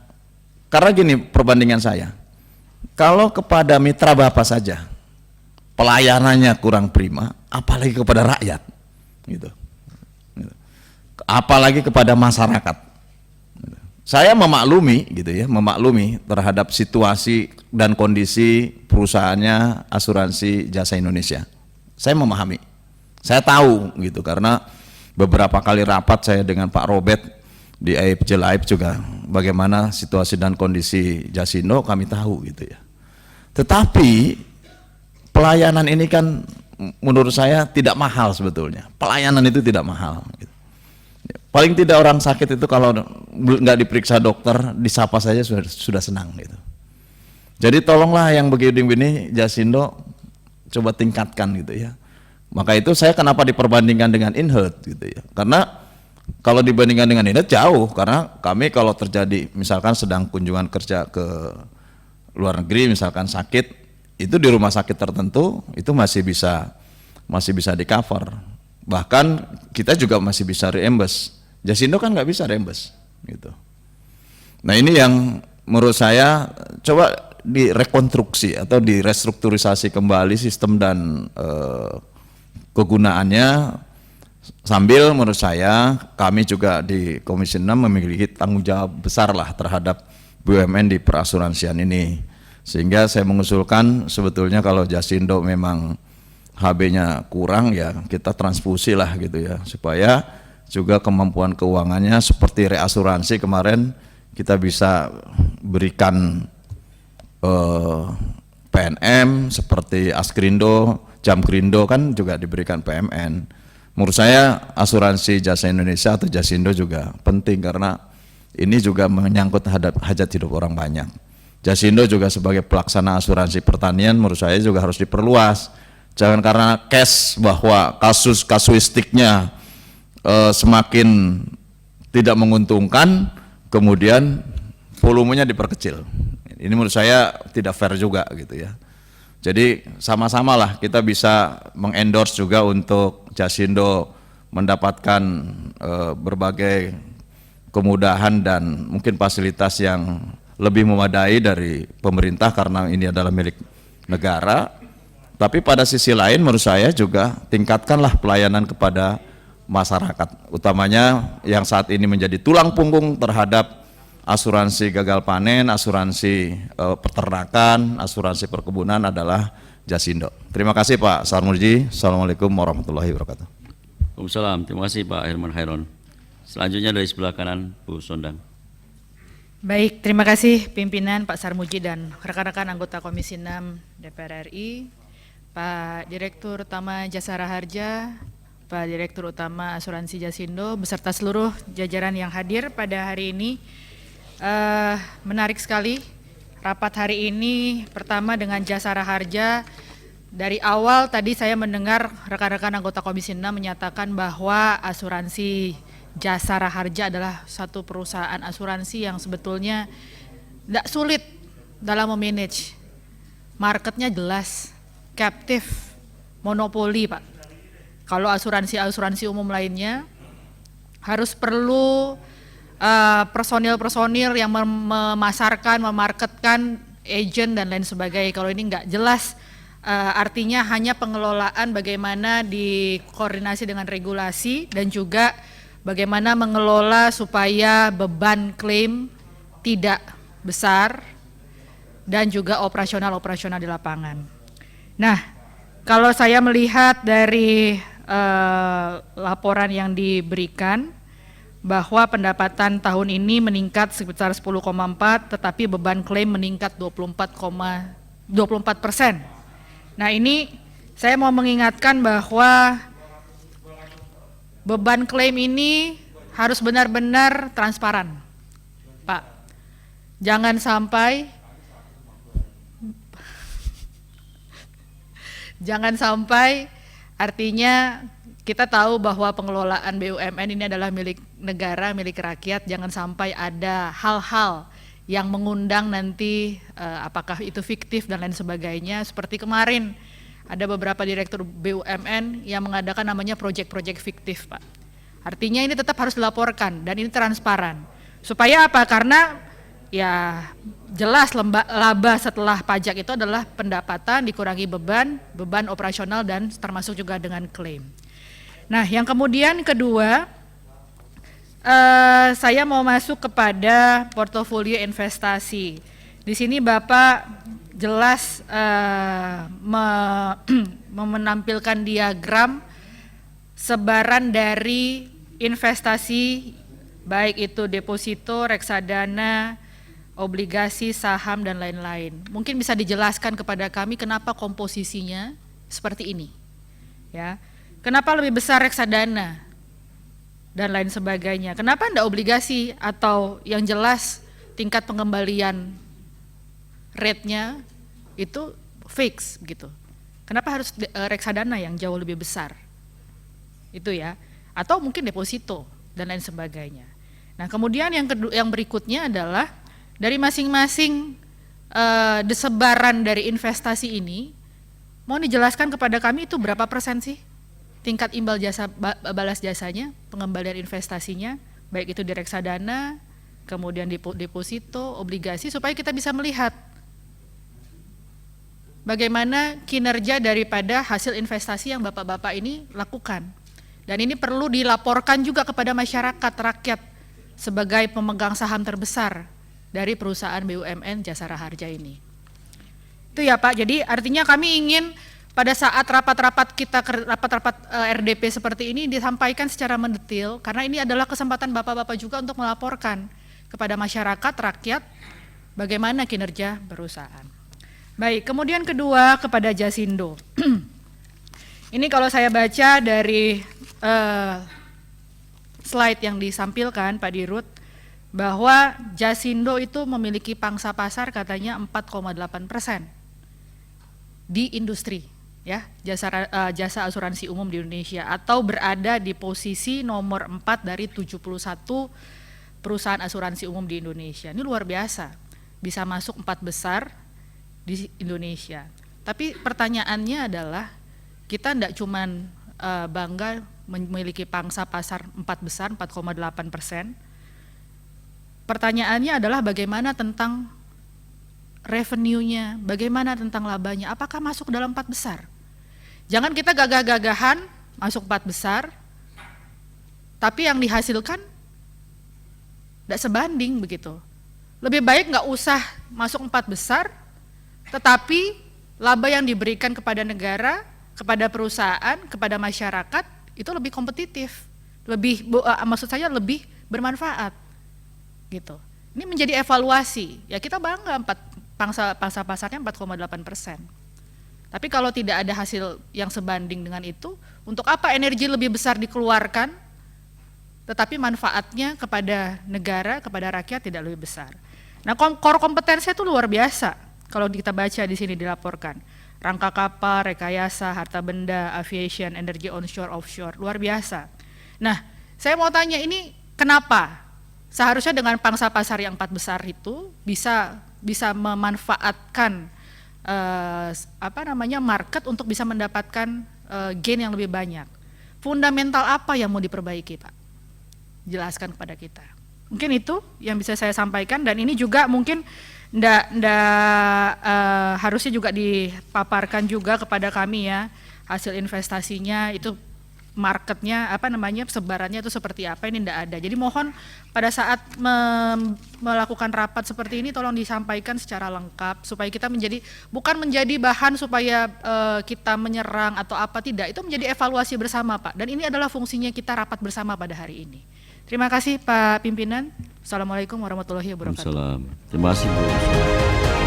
karena gini perbandingan saya. Kalau kepada mitra Bapak saja pelayanannya kurang prima, apalagi kepada rakyat gitu. Apalagi kepada masyarakat. Saya memaklumi gitu ya, memaklumi terhadap situasi dan kondisi perusahaannya asuransi Jasa Indonesia. Saya memahami. Saya tahu gitu karena beberapa kali rapat saya dengan Pak Robert di AFJ Live juga bagaimana situasi dan kondisi Jasindo kami tahu gitu ya. Tetapi pelayanan ini kan menurut saya tidak mahal sebetulnya. Pelayanan itu tidak mahal gitu. Paling tidak orang sakit itu kalau nggak diperiksa dokter, disapa saja sudah senang gitu. Jadi tolonglah yang begini-begini Jasindo coba tingkatkan gitu ya. Maka itu saya kenapa diperbandingkan dengan InHealth gitu ya. Karena kalau dibandingkan dengan InHealth jauh, karena kami kalau terjadi misalkan sedang kunjungan kerja ke luar negeri misalkan sakit, itu di rumah sakit tertentu itu masih bisa di cover. Bahkan kita juga masih bisa reimburse. Jasindo kan nggak bisa reimburse gitu. Nah ini yang menurut saya coba direkonstruksi atau direstrukturisasi kembali sistem dan kegunaannya Sambil menurut saya kami juga di Komisi 6 memiliki tanggung jawab besar lah terhadap BUMN di perasuransian ini. Sehingga saya mengusulkan sebetulnya kalau Jasindo memang HB-nya kurang ya kita transfusi lah gitu ya, supaya juga kemampuan keuangannya seperti reasuransi kemarin kita bisa berikan PNM seperti Askrindo, Jamkrindo kan juga diberikan PMN. Menurut saya asuransi Jasa Indonesia atau Jasindo juga penting karena ini juga menyangkut hajat hidup orang banyak. Jasindo juga sebagai pelaksana asuransi pertanian menurut saya juga harus diperluas. Jangan karena cash bahwa kasuistiknya semakin tidak menguntungkan, kemudian volumenya diperkecil. Ini menurut saya tidak fair juga gitu ya. Jadi sama-sama lah kita bisa mengendorse juga untuk Jasindo mendapatkan berbagai kemudahan dan mungkin fasilitas yang lebih memadai dari pemerintah karena ini adalah milik negara. Tapi pada sisi lain menurut saya juga tingkatkanlah pelayanan kepada masyarakat, utamanya yang saat ini menjadi tulang punggung terhadap asuransi gagal panen, asuransi peternakan, asuransi perkebunan adalah Jasindo. Terima kasih Pak Sarmuji. Assalamualaikum warahmatullahi wabarakatuh. Waalaikumsalam. Terima kasih Pak Herman Khairon. Selanjutnya dari sebelah kanan Bu Sondang. Baik, terima kasih pimpinan Pak Sarmuji dan rekan-rekan anggota Komisi 6 DPR RI, Pak Direktur Utama Jasara Harja, Pak Direktur Utama Asuransi Jasindo, beserta seluruh jajaran yang hadir pada hari ini. Menarik sekali rapat hari ini, pertama dengan Jasara Harja. Dari awal tadi saya mendengar rekan-rekan anggota Komisi 6 menyatakan bahwa asuransi Jasara Harja adalah satu perusahaan asuransi yang sebetulnya tidak sulit dalam memanage. Marketnya jelas, captive, monopoli Pak. Kalau asuransi umum lainnya harus perlu personil yang memasarkan, memarketkan, agent dan lain sebagainya. Kalau ini nggak jelas, artinya hanya pengelolaan bagaimana dikoordinasi dengan regulasi dan juga bagaimana mengelola supaya beban klaim tidak besar dan juga operasional di lapangan. Nah, kalau saya melihat dari laporan yang diberikan bahwa pendapatan tahun ini meningkat sekitar 10,4, tetapi beban klaim meningkat 24%. Nah, ini saya mau mengingatkan bahwa beban klaim ini harus benar-benar transparan, Pak. Jangan sampai artinya kita tahu bahwa pengelolaan BUMN ini adalah milik negara, milik rakyat. Jangan sampai ada hal-hal yang mengundang nanti apakah itu fiktif dan lain sebagainya. Seperti kemarin ada beberapa direktur BUMN yang mengadakan namanya proyek-proyek fiktif, Pak. Artinya ini tetap harus dilaporkan dan ini transparan. Supaya apa? Karena ya jelas laba setelah pajak itu adalah pendapatan dikurangi beban operasional dan termasuk juga dengan klaim. Nah, yang kemudian kedua, saya mau masuk kepada portofolio investasi. Di sini Bapak jelas menampilkan diagram sebaran dari investasi baik itu deposito, reksadana, obligasi, saham dan lain-lain. Mungkin bisa dijelaskan kepada kami kenapa komposisinya seperti ini, ya? Kenapa lebih besar reksadana dan lain sebagainya? Kenapa enggak obligasi atau yang jelas tingkat pengembalian rate-nya itu fix gitu? Kenapa harus reksadana yang jauh lebih besar? Itu ya. Atau mungkin deposito dan lain sebagainya. Nah, kemudian yang berikutnya adalah dari masing-masing sebaran dari investasi ini, mau dijelaskan kepada kami itu berapa persen sih tingkat imbal jasa balas jasanya, pengembalian investasinya, baik itu di reksadana, kemudian deposito, obligasi, supaya kita bisa melihat bagaimana kinerja daripada hasil investasi yang Bapak-Bapak ini lakukan. Dan ini perlu dilaporkan juga kepada masyarakat, rakyat, sebagai pemegang saham terbesar dari perusahaan BUMN Jasara Harja ini. Itu ya Pak, jadi artinya kami ingin pada saat rapat-rapat kita, rapat-rapat RDP seperti ini disampaikan secara mendetail, karena ini adalah kesempatan Bapak-Bapak juga untuk melaporkan kepada masyarakat, rakyat, bagaimana kinerja perusahaan. Baik, kemudian kedua kepada Jasindo. Ini kalau saya baca dari slide yang disampilkan Pak Dirut, bahwa Jasindo itu memiliki pangsa pasar katanya 4,8% di industri, ya, jasa asuransi umum di Indonesia, atau berada di posisi nomor 4 dari 71 perusahaan asuransi umum di Indonesia. Ini luar biasa, bisa masuk 4 besar di Indonesia. Tapi pertanyaannya adalah, kita tidak cuman bangga memiliki pangsa pasar 4 besar, 4,8%. Pertanyaannya adalah bagaimana tentang revenue-nya, bagaimana tentang labanya, apakah masuk dalam 4 besar? Jangan kita gagah-gagahan masuk 4 besar, tapi yang dihasilkan tidak sebanding begitu. Lebih baik nggak usah masuk 4 besar, tetapi laba yang diberikan kepada negara, kepada perusahaan, kepada masyarakat itu lebih kompetitif, maksud saya lebih bermanfaat, gitu. Ini menjadi evaluasi. Ya kita bangga pangsa pasarnya 4,8%. Tapi kalau tidak ada hasil yang sebanding dengan itu, untuk apa energi lebih besar dikeluarkan, tetapi manfaatnya kepada negara, kepada rakyat tidak lebih besar. Nah, core kompetensi itu luar biasa. Kalau kita baca di sini dilaporkan, rangka kapal, rekayasa, harta benda, aviation, energi onshore, offshore, luar biasa. Nah, saya mau tanya ini kenapa? Seharusnya dengan pangsa pasar yang 4 besar itu bisa memanfaatkan market untuk bisa mendapatkan gain yang lebih banyak. Fundamental apa yang mau diperbaiki, Pak? Jelaskan kepada kita. Mungkin itu yang bisa saya sampaikan, dan ini juga mungkin harusnya juga dipaparkan juga kepada kami ya, hasil investasinya itu, marketnya sebarannya itu seperti apa, ini tidak ada. Jadi mohon pada saat melakukan rapat seperti ini tolong disampaikan secara lengkap supaya kita bukan menjadi bahan supaya kita menyerang atau apa, tidak, itu menjadi evaluasi bersama Pak, dan ini adalah fungsinya kita rapat bersama pada hari ini. Terima kasih Pak Pimpinan. Assalamualaikum warahmatullahi wabarakatuh. Terima kasih Bu.